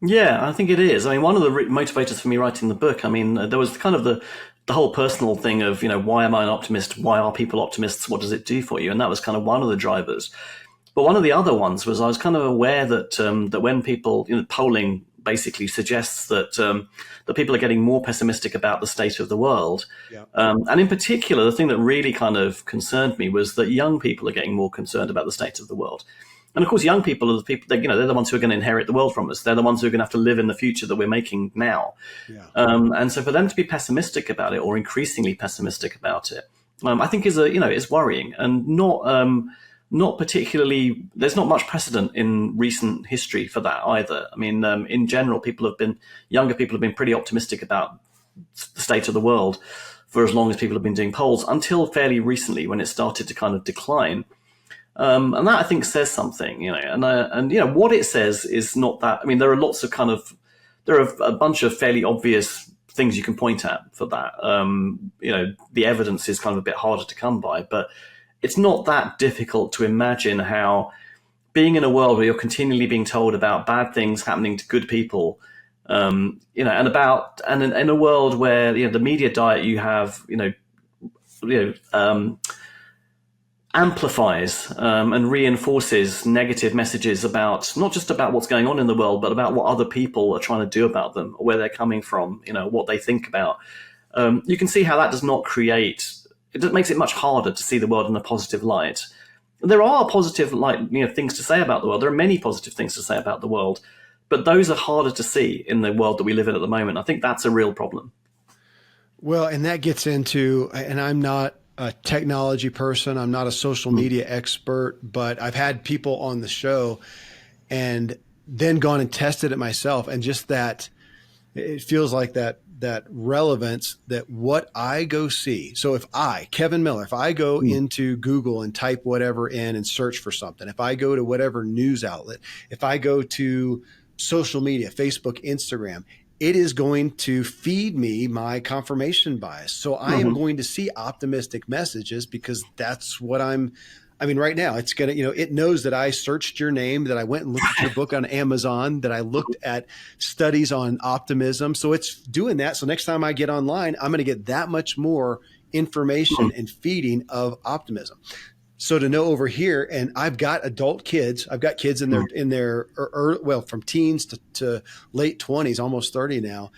Yeah, I think it is. I mean, one of the motivators for me writing the book, I mean, there was kind of the whole personal thing of, why am I an optimist? Why are people optimists? What does it do for you? And that was kind of one of the drivers. But one of the other ones was I was kind of aware that that when people, polling basically suggests that that people are getting more pessimistic about the state of the world. Yeah. And in particular, the thing that really kind of concerned me was that young people are getting more concerned about the state of the world. And of course, young people are the people that, they're the ones who are going to inherit the world from us. They're the ones who are going to have to live in the future that we're making now. Yeah. And so for them to be pessimistic about it, or increasingly pessimistic about it, I think is worrying, and not particularly. There's not much precedent in recent history for that either. I mean, in general, younger people have been pretty optimistic about the state of the world for as long as people have been doing polls, until fairly recently when it started to kind of decline. And that, I think, says something, and what it says is not that. I mean, there are a bunch of fairly obvious things you can point at for that. The evidence is kind of a bit harder to come by, but it's not that difficult to imagine how being in a world where you're continually being told about bad things happening to good people, and in a world where the media diet you have, amplifies and reinforces negative messages about not just about what's going on in the world, but about what other people are trying to do about them, or where they're coming from, what they think about. You can see how that does not create. It makes it much harder to see the world in a positive light. There are positive things to say about the world. There are many positive things to say about the world, but those are harder to see in the world that we live in at the moment. I think that's a real problem. Well, and that gets into, and I'm not a technology person, I'm not a social Mm. media expert, but I've had people on the show and then gone and tested it myself. And just that, it feels like that relevance, that what I go see. So if Kevin Miller, if I go Mm. into Google and type whatever in and search for something, if I go to whatever news outlet, if I go to social media, Facebook, Instagram, it is going to feed me my confirmation bias. So I am Mm-hmm. going to see optimistic messages because that's what I mean, right now it's going to, it knows that I searched your name, that I went and looked at your book on Amazon, that I looked at studies on optimism. So it's doing that. So next time I get online, I'm going to get that much more information and feeding of optimism. So to know over here, and I've got adult kids. I've got kids in their well, from teens to late 20s, almost 30 now.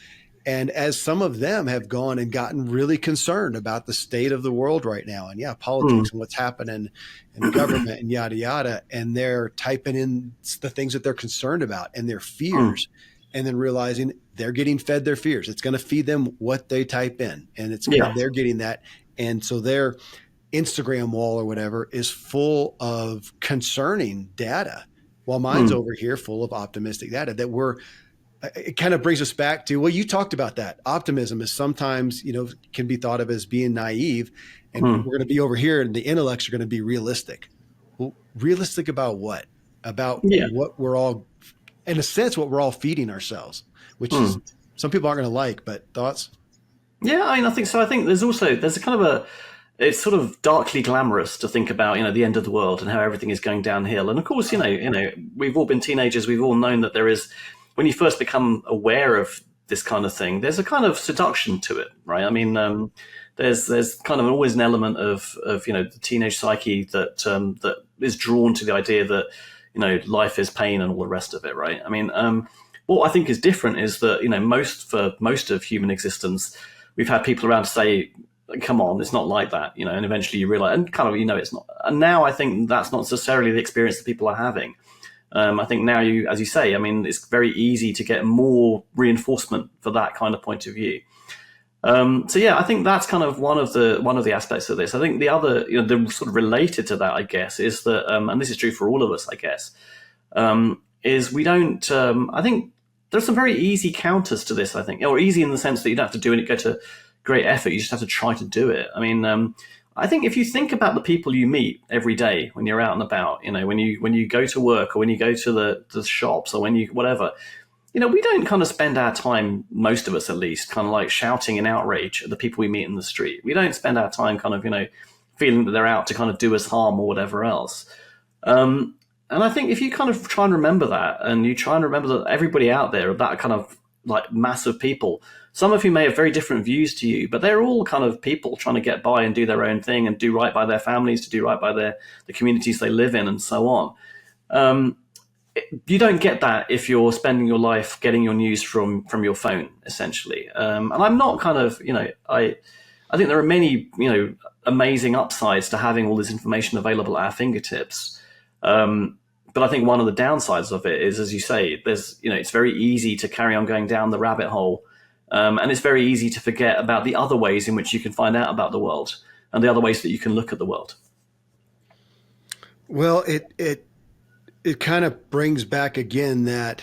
And as some of them have gone and gotten really concerned about the state of the world right now, and Mm. politics and what's happening in government and yada yada, and they're typing in the things that they're concerned about and their Mm. fears, and then realizing they're getting fed their fears. It's going to feed them what they type in, and Yeah. they're getting that, and so their Instagram wall or whatever is full of concerning data, while mine's Mm. over here full of optimistic data that it kind of brings us back to, well, you talked about that. Optimism is sometimes, can be thought of as being naive, and Mm. we're going to be over here and the intellects are going to be realistic. Well, realistic about what? About Yeah. what we're all, in a sense, what we're all feeding ourselves, which is Mm. some people aren't going to like, but thoughts? Yeah, I think so. I think there's a kind of it's sort of darkly glamorous to think about, the end of the world and how everything is going downhill. And of course, we've all been teenagers. We've all known that there is, when you first become aware of this kind of thing, there's a kind of seduction to it, right? I mean, there's kind of always an element of the teenage psyche that is drawn to the idea that life is pain and all the rest of it, right? I mean, what I think is different is that most of human existence, we've had people around to say, come on, it's not like that, and eventually you realize, and kind of, it's not. And now I think that's not necessarily the experience that people are having. I think now as you say, I mean, it's very easy to get more reinforcement for that kind of point of view. So yeah, I think that's kind of one of the aspects of this. I think the other, the sort of related to that, I guess, is that, and this is true for all of us, I guess, is we don't. I think there's some very easy counters to this. I think, or easy in the sense that you don't have to do it, go to great effort. You just have to try to do it. I mean, I think if you think about the people you meet every day when you're out and about, when you go to work or when you go to the shops or when you whatever, we don't kind of spend our time, most of us at least, kind of like shouting in outrage at the people we meet in the street. We don't spend our time kind of feeling that they're out to kind of do us harm or whatever else. And I think if you kind of try and remember that, and you try and remember that everybody out there, that kind of like mass of people, some of whom may have very different views to you, but they're all kind of people trying to get by and do their own thing and do right by their families, to do right by the communities they live in, and so on. You don't get that if you're spending your life getting your news from your phone, essentially. And I'm not kind of, I think there are many, amazing upsides to having all this information available at our fingertips. But I think one of the downsides of it is, as you say, it's very easy to carry on going down the rabbit hole. And it's very easy to forget about the other ways in which you can find out about the world and the other ways that you can look at the world. Well, it kind of brings back again that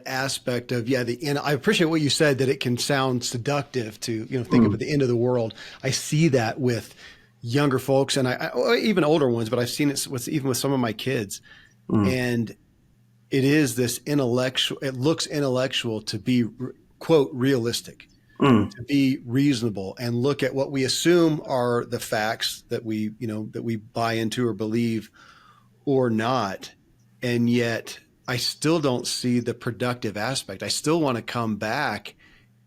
aspect of, I appreciate what you said, that it can sound seductive to think about the end of the world. I see that with younger folks, and I even older ones, but I've seen it even with some of my kids, and it is this intellectual. It looks intellectual to be quote realistic, to be reasonable, and look at what we assume are the facts that we buy into or believe or not. And yet I still don't see the productive aspect. I still want to come back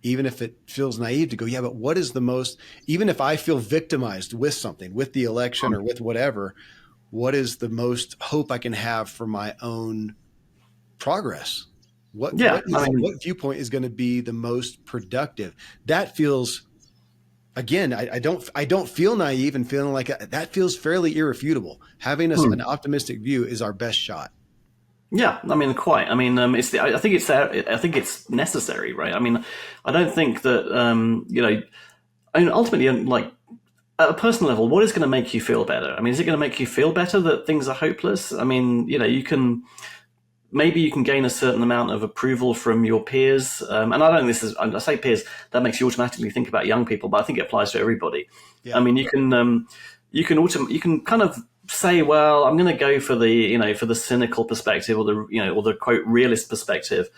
even if it feels naive to go, yeah, but what is the most, even if I feel victimized with something, with the election or with whatever, what is the most hope I can have for my own progress? Yeah, I mean, What viewpoint is going to be the most productive? That feels, again, I don't feel naive and feeling like that feels fairly irrefutable. Having an optimistic view is our best shot. yeah, I mean, quite. I mean, I think it's there. I think it's necessary, right? I mean, I don't think that I mean, ultimately, like at a personal level, what is going to make you feel better? I mean, is it going to make you feel better that things are hopeless? I mean, you can maybe you can gain a certain amount of approval from your peers. And I don't think this is, I say peers, that makes you automatically think about young people, but I think it applies to everybody. Yeah. I mean, you can kind of say, well, I'm going to go for for the cynical perspective or the quote realist perspective.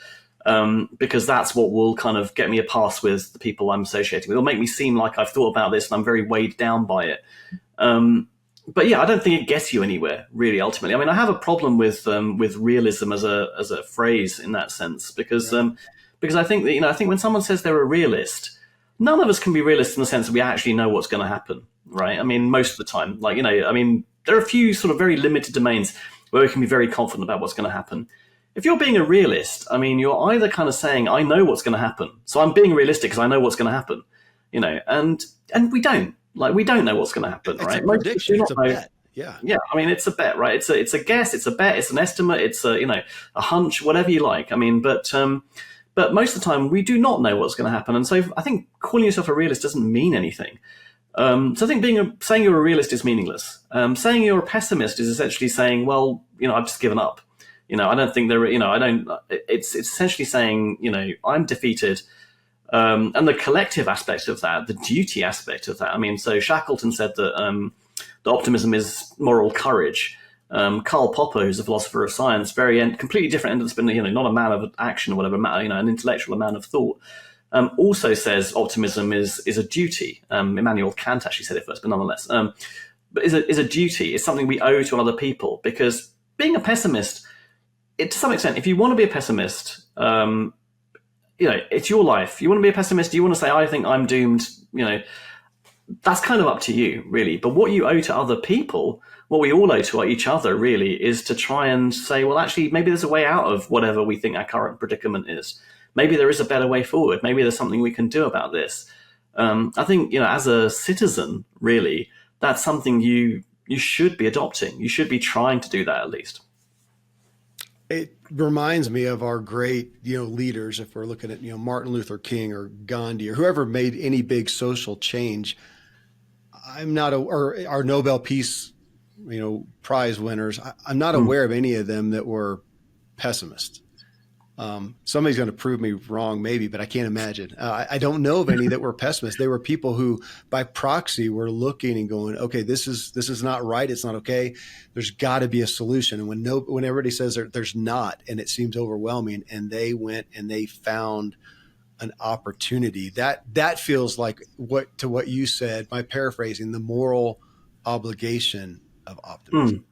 Because that's what will kind of get me a pass with the people I'm associating with. It'll make me seem like I've thought about this and I'm very weighed down by it. But yeah, I don't think it gets you anywhere really. Ultimately, I mean, I have a problem with realism as a phrase in that sense because I think that I think when someone says they're a realist, none of us can be realists in the sense that we actually know what's going to happen, right? I mean, most of the time, I mean, there are a few sort of very limited domains where we can be very confident about what's going to happen. If you're being a realist, I mean, you're either kind of saying, I know what's going to happen. So I'm being realistic because I know what's going to happen, and we don't. Like, we don't know what's going to happen, It's right? a prediction. It's a bet. Yeah. Yeah. I mean, it's a bet, right? It's a guess. It's a bet. It's an estimate. It's a hunch, whatever you like. I mean, but most of the time we do not know what's going to happen. And so I think calling yourself a realist doesn't mean anything. So I think saying you're a realist is meaningless. Saying you're a pessimist is essentially saying, well, I've just given up. I don't think I don't, it's essentially saying, I'm defeated. And the collective aspect of that, the duty aspect of that. I mean, so Shackleton said that optimism is moral courage. Karl Popper, who's a philosopher of science, completely different end of the spectrum, not a man of action or whatever, an intellectual, a man of thought, also says optimism is a duty. Immanuel Kant actually said it first, but nonetheless, but is a duty. It's something we owe to other people, because being a pessimist, to some extent, if you want to be a pessimist, it's your life. You want to be a pessimist. You want to say, I think I'm doomed. That's kind of up to you, really. But what you owe to other people, what we all owe to each other, really, is to try and say, well, actually, maybe there's a way out of whatever we think our current predicament is. Maybe there is a better way forward. Maybe there's something we can do about this. I think, as a citizen, really, that's something you should be adopting. You should be trying to do that at least. It reminds me of our great, leaders. If we're looking at, Martin Luther King or Gandhi or whoever made any big social change, or our Nobel Peace, Prize winners. I'm not aware of any of them that were pessimists. Somebody's going to prove me wrong, maybe, but I can't imagine. I don't know of any that were pessimists. They were people who, by proxy, were looking and going, "Okay, this is not right. It's not okay. There's got to be a solution." And when everybody says there's not, and it seems overwhelming, and they went and they found an opportunity. That feels like what you said. My paraphrasing, the moral obligation of optimism.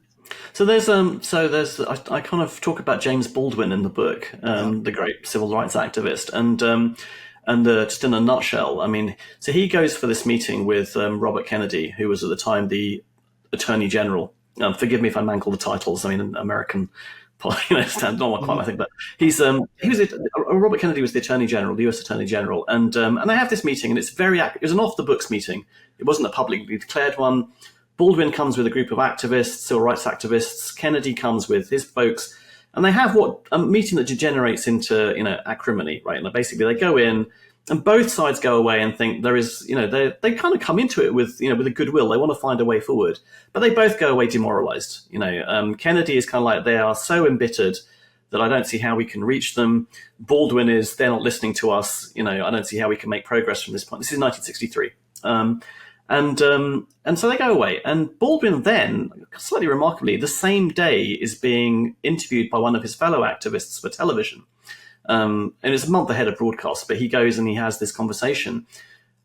So I kind of talk about James Baldwin in the book, the great civil rights activist, and just in a nutshell, I mean, so he goes for this meeting with Robert Kennedy, who was at the time the Attorney General. Forgive me if I mangle the titles. I mean, American, not quite, I think, but Robert Kennedy was the Attorney General, the U.S. Attorney General, and they have this meeting, and it's it was an off the books meeting. It wasn't a publicly declared one. Baldwin comes with a group of activists, civil rights activists. Kennedy comes with his folks, and they have a meeting that degenerates into acrimony, right? And basically, they go in, and both sides go away and think there is, they kind of come into it with a goodwill. They want to find a way forward, but they both go away demoralized. Kennedy is kind of like, they are so embittered that I don't see how we can reach them. Baldwin they're not listening to us. I don't see how we can make progress from this point. This is 1963. And so they go away. And Baldwin then, slightly remarkably, the same day is being interviewed by one of his fellow activists for television. And it's a month ahead of broadcast, but he goes and he has this conversation.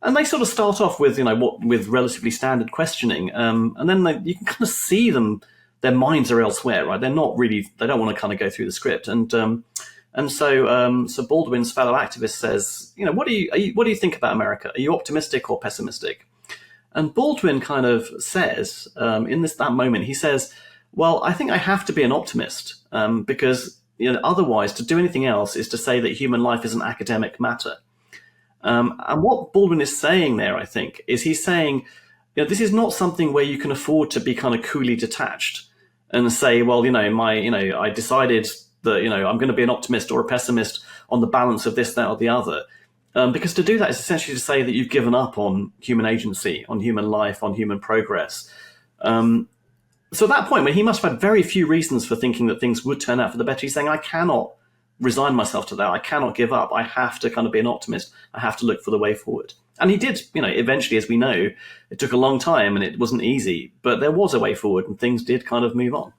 And they sort of start off with, with relatively standard questioning. And then you can kind of see them, their minds are elsewhere, right? They don't want to kind of go through the script. And And so Baldwin's fellow activist says, what do you think about America? Are you optimistic or pessimistic? And Baldwin kind of says, in that moment, he says, well, I think I have to be an optimist, because otherwise to do anything else is to say that human life is an academic matter. And what Baldwin is saying there, I think, is he's saying, this is not something where you can afford to be kind of coolly detached and say, well, I decided that, I'm going to be an optimist or a pessimist on the balance of this, that, or the other. Because to do that is essentially to say that you've given up on human agency, on human life, on human progress. So at that point, when he must have had very few reasons for thinking that things would turn out for the better, he's saying, I cannot resign myself to that. I cannot give up. I have to kind of be an optimist. I have to look for the way forward. And he did, eventually, as we know, it took a long time and it wasn't easy, but there was a way forward and things did kind of move on.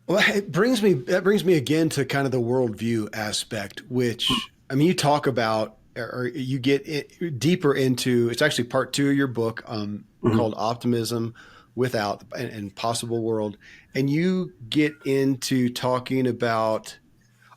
Well, that brings me again to kind of the worldview aspect, which, you talk about, or you get deeper into, it's actually part 2 of your book, called Optimism Without and Possible World. And you get into talking about,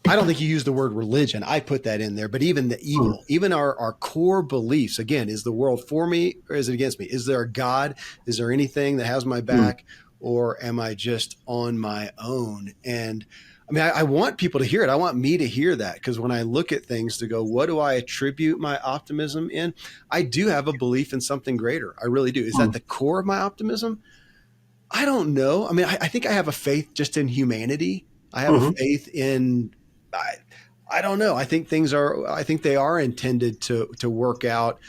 I don't think you use the word religion. I put that in there, but even the evil, even our core beliefs, again, is the world for me or is it against me? Is there a God? Is there anything that has my back? Or am I just on my own? And I want people to hear it. I want me to hear that, because when I look at things to go, what do I attribute my optimism in? I do have a belief in something greater. I really do. Is that the core of my optimism? I don't know. I think I have a faith just in humanity. I have a faith in, I don't know. I think they are intended to work out.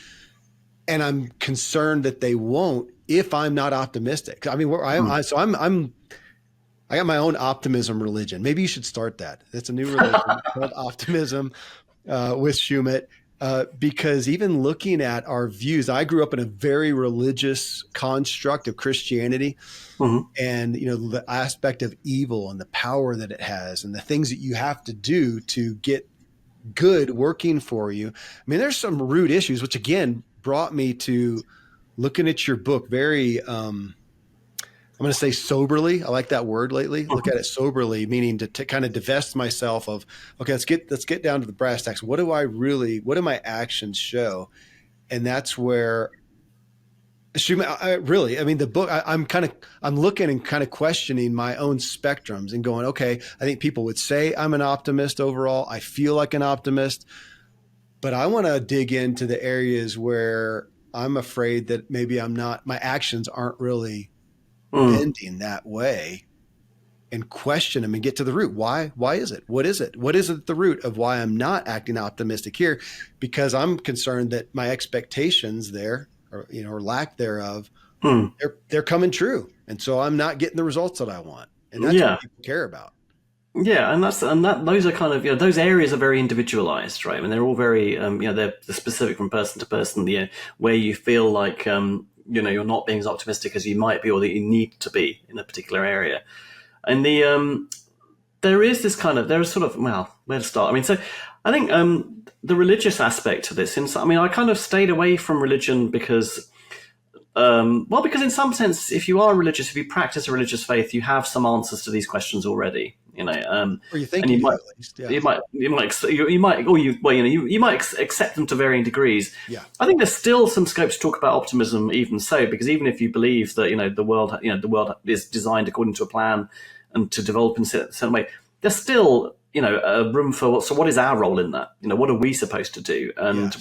And I'm concerned that they won't if I'm not optimistic. I got my own optimism religion. Maybe you should start that. That's a new religion called Optimism with Sumit. Because even looking at our views, I grew up in a very religious construct of Christianity, and the aspect of evil and the power that it has, and the things that you have to do to get good working for you. There's some root issues, which again brought me to looking at your book very, I'm going to say soberly. I like that word lately. Look at it soberly, meaning to kind of divest myself of, okay, let's get down to the brass tacks. What do my actions show? And that's where the book, I'm looking and kind of questioning my own spectrums and going, okay, I think people would say I'm an optimist overall. I feel like an optimist, but I want to dig into the areas where I'm afraid that maybe I'm not, my actions aren't really bending that way, and question them and get to the root. Why is it? What is it? What is it the root of why I'm not acting optimistic here? Because I'm concerned that my expectations there, or lack thereof, they're coming true. And so I'm not getting the results that I want. And that's what people care about. Yeah, and those are kind of, those areas are very individualized, right? They're all very they're specific from person to person. Where you feel like you're not being as optimistic as you might be, or that you need to be in a particular area. And there is sort of, well, where to start? So I think the religious aspect to this, I kind of stayed away from religion because in some sense, if you are religious, if you practice a religious faith, you have some answers to these questions already. Or you think you might, at least. Yeah. You might accept them to varying degrees. Yeah. I think there's still some scope to talk about optimism, even so, because even if you believe that the world is designed according to a plan and to develop in a certain way, there's still a room for what is our role in that? What are we supposed to do? And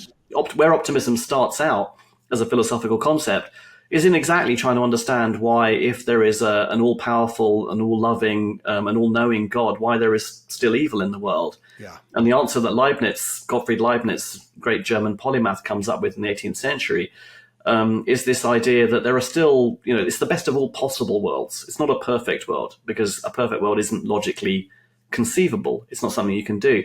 where optimism starts out as a philosophical concept is in exactly trying to understand why, if there is an all-powerful, an all-loving, an all-knowing God, why there is still evil in the world. Yeah. And the answer that Gottfried Leibniz, great German polymath, comes up with in the 18th century is this idea that there are still, it's the best of all possible worlds. It's not a perfect world, because a perfect world isn't logically conceivable. It's not something you can do.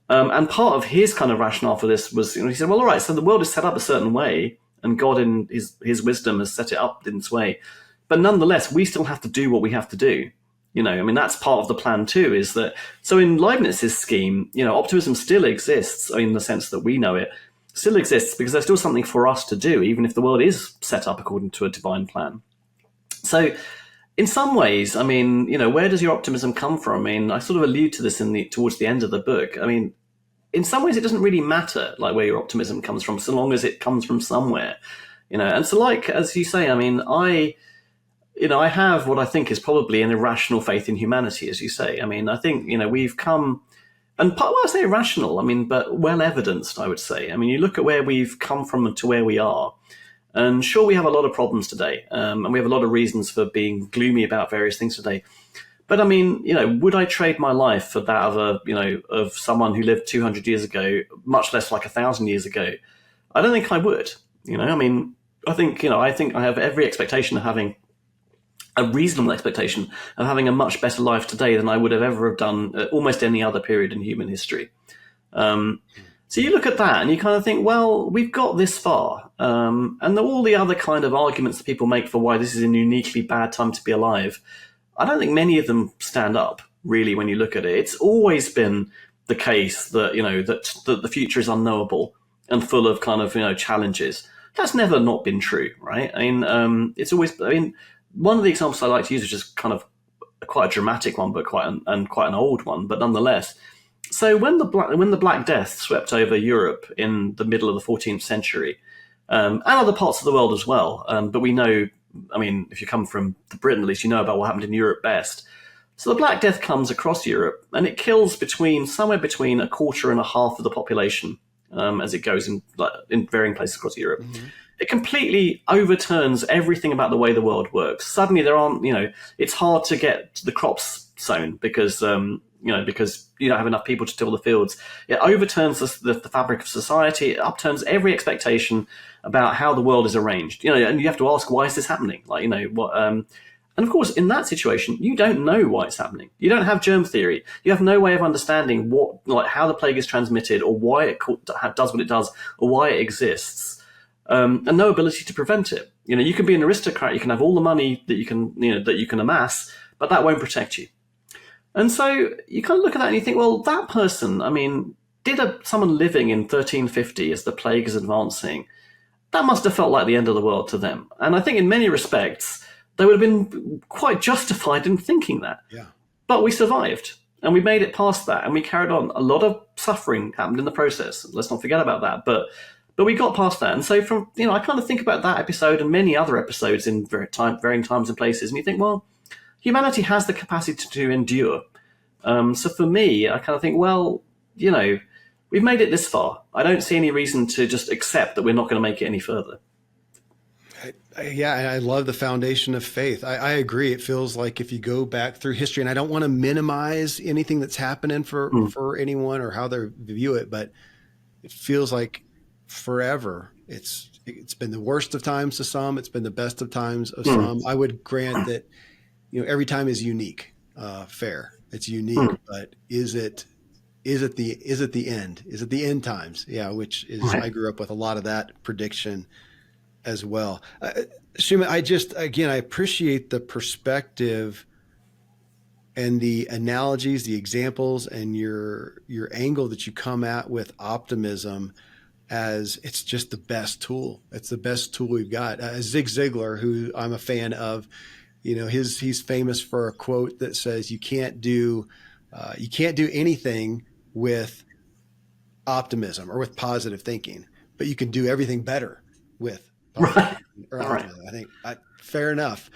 And part of his kind of rationale for this was, he said, well, all right, so the world is set up a certain way, and God in his wisdom has set it up in this way. But nonetheless, we still have to do what we have to do. That's part of the plan too, is that, so in Leibniz's scheme, optimism still exists in the sense that we know it, still exists because there's still something for us to do, even if the world is set up according to a divine plan. So in some ways, I mean, where does your optimism come from? I mean, I sort of allude to this towards the end of the book. I mean, in some ways, it doesn't really matter like where your optimism comes from, so long as it comes from somewhere, And so, like as you say, I mean, I have what I think is probably an irrational faith in humanity, as you say. I mean, I think we've come, and part well, I say irrational, I mean, but well evidenced, I would say. I mean, you look at where we've come from to where we are. And sure, we have a lot of problems today, and we have a lot of reasons for being gloomy about various things today. But I mean, would I trade my life for that of someone who lived 200 years ago, much less like 1,000 years ago? I don't think I would. I mean, I think I have every expectation of having a reasonable expectation of having a much better life today than I would have ever have done at almost any other period in human history. So you look at that and you kind of think, well, we've got this far. And all the other kind of arguments that people make for why this is a uniquely bad time to be alive, I don't think many of them stand up, really, when you look at it. It's always been the case that, that the future is unknowable and full of kind of, challenges. That's never not been true, right? I mean, it's always, one of the examples I like to use is just kind of quite a dramatic one, but quite an old one, but nonetheless. So when the Black Death swept over Europe in the middle of the 14th century, and other parts of the world as well, but we know, I mean, if you come from Britain, at least you know about what happened in Europe best. So the Black Death comes across Europe, and it kills somewhere between a quarter and a half of the population as it goes in varying places across Europe. Mm-hmm. It completely overturns everything about the way the world works. Suddenly there aren't, it's hard to get the crops sown because because you don't have enough people to till the fields. It overturns the fabric of society. It upturns every expectation about how the world is arranged. And you have to ask, why is this happening? What? And of course, in that situation, you don't know why it's happening. You don't have germ theory. You have no way of understanding how the plague is transmitted, or why it does what it does, or why it exists, and no ability to prevent it. You can be an aristocrat. You can have all the money that you can amass, but that won't protect you. And so you kind of look at that and you think, well, that person, I mean, someone living in 1350 as the plague is advancing, that must have felt like the end of the world to them. And I think in many respects, they would have been quite justified in thinking that. Yeah. But we survived and we made it past that and we carried on. A lot of suffering happened in the process. Let's not forget about that. But we got past that. And so I kind of think about that episode and many other episodes in varying times and places. And you think, well, humanity has the capacity to endure. So for me, I kind of think, well, we've made it this far. I don't see any reason to just accept that we're not going to make it any further. I love the foundation of faith. I agree. It feels like if you go back through history, and I don't want to minimize anything that's happening for anyone or how they view it, but it feels like forever. It's been the worst of times to some. It's been the best of times of some. I would grant that, every time is unique, fair. It's unique, but is it the end? Is it the end times? Yeah, which is, right. I grew up with a lot of that prediction as well. Sumit, I appreciate the perspective and the analogies, the examples, and your angle that you come at with optimism as it's just the best tool. It's the best tool we've got. Zig Ziglar, who I'm a fan of, he's famous for a quote that says, you can't do anything with optimism or with positive thinking, but you can do everything better with positive or optimism. Right. I think fair enough.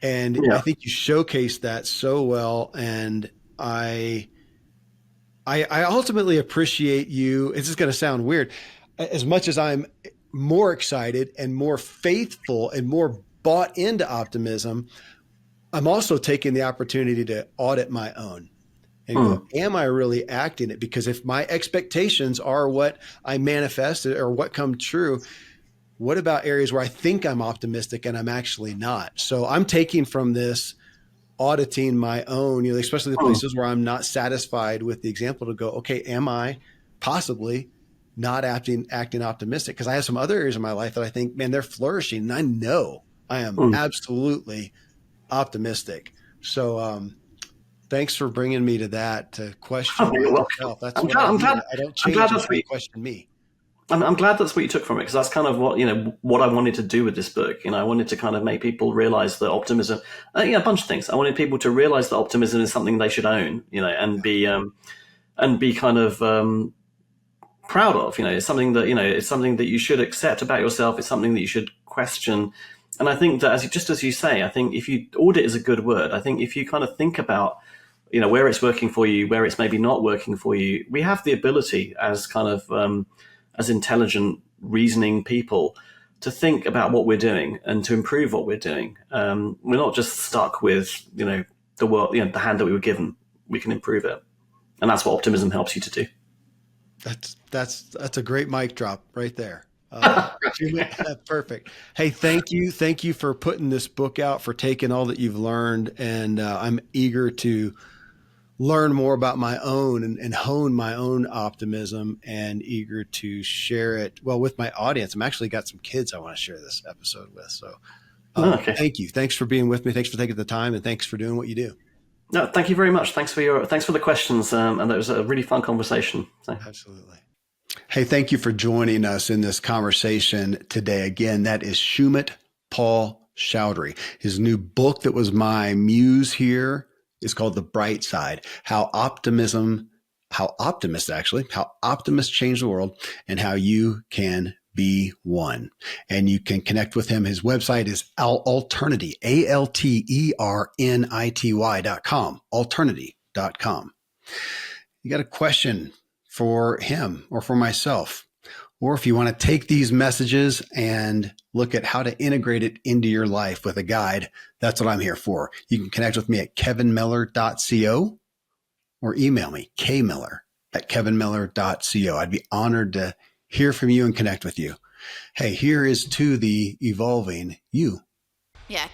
And I think you showcased that so well. And I ultimately appreciate you. It's just going to sound weird. As much as I'm more excited and more faithful and more bought into optimism, I'm also taking the opportunity to audit my own and go, am I really acting it? Because if my expectations are what I manifested or what come true, what about areas where I think I'm optimistic and I'm actually not? So I'm taking from this, auditing my own, especially the places where I'm not satisfied with the example, to go, okay, am I possibly not acting optimistic? Because I have some other areas in my life that I think, man, they're flourishing. And I know I am absolutely optimistic. So thanks for bringing me to that, to question myself. That's what I don't change until you question me. I'm glad that's what you took from it, because that's kind of what I wanted to do with this book. I wanted to kind of make people realize that optimism, a bunch of things. I wanted people to realize that optimism is something they should own, and be kind of proud of. It's something that it's something that you should accept about yourself. It's something that you should question. And I think that, as you say, I think if you audit is a good word. I think if you kind of think about where it's working for you, where it's maybe not working for you, we have the ability as kind of as intelligent, reasoning people to think about what we're doing and to improve what we're doing. We're not just stuck with the world, the hand that we were given. We can improve it, and that's what optimism helps you to do. That's a great mic drop right there. Perfect. Hey, thank you for putting this book out, for taking all that you've learned, and I'm eager to learn more about my own and hone my own optimism, and eager to share it with my audience. I'm actually got some kids I want to share this episode with. So Okay. Thank you. Thanks for being with me. Thanks for taking the time, and thanks for doing what you do. No, thank you very much. Thanks for the questions, and that was a really fun conversation. So. Absolutely. Hey, thank you for joining us in this conversation today. Again, that is Sumit Paul-Choudhury. His new book that was my muse here is called The Bright Side: How Optimists Change the World, and How You Can Be One. And you can connect with him. His website is alternity, alternity.com, alternity.com. You got a question for him or for myself, or if you want to take these messages and look at how to integrate it into your life with a guide, that's what I'm here for. You can connect with me at kevinmiller.co or email me, kmiller@kevinmiller.co. I'd be honored to hear from you and connect with you. Hey, here is to the evolving you. Yeah.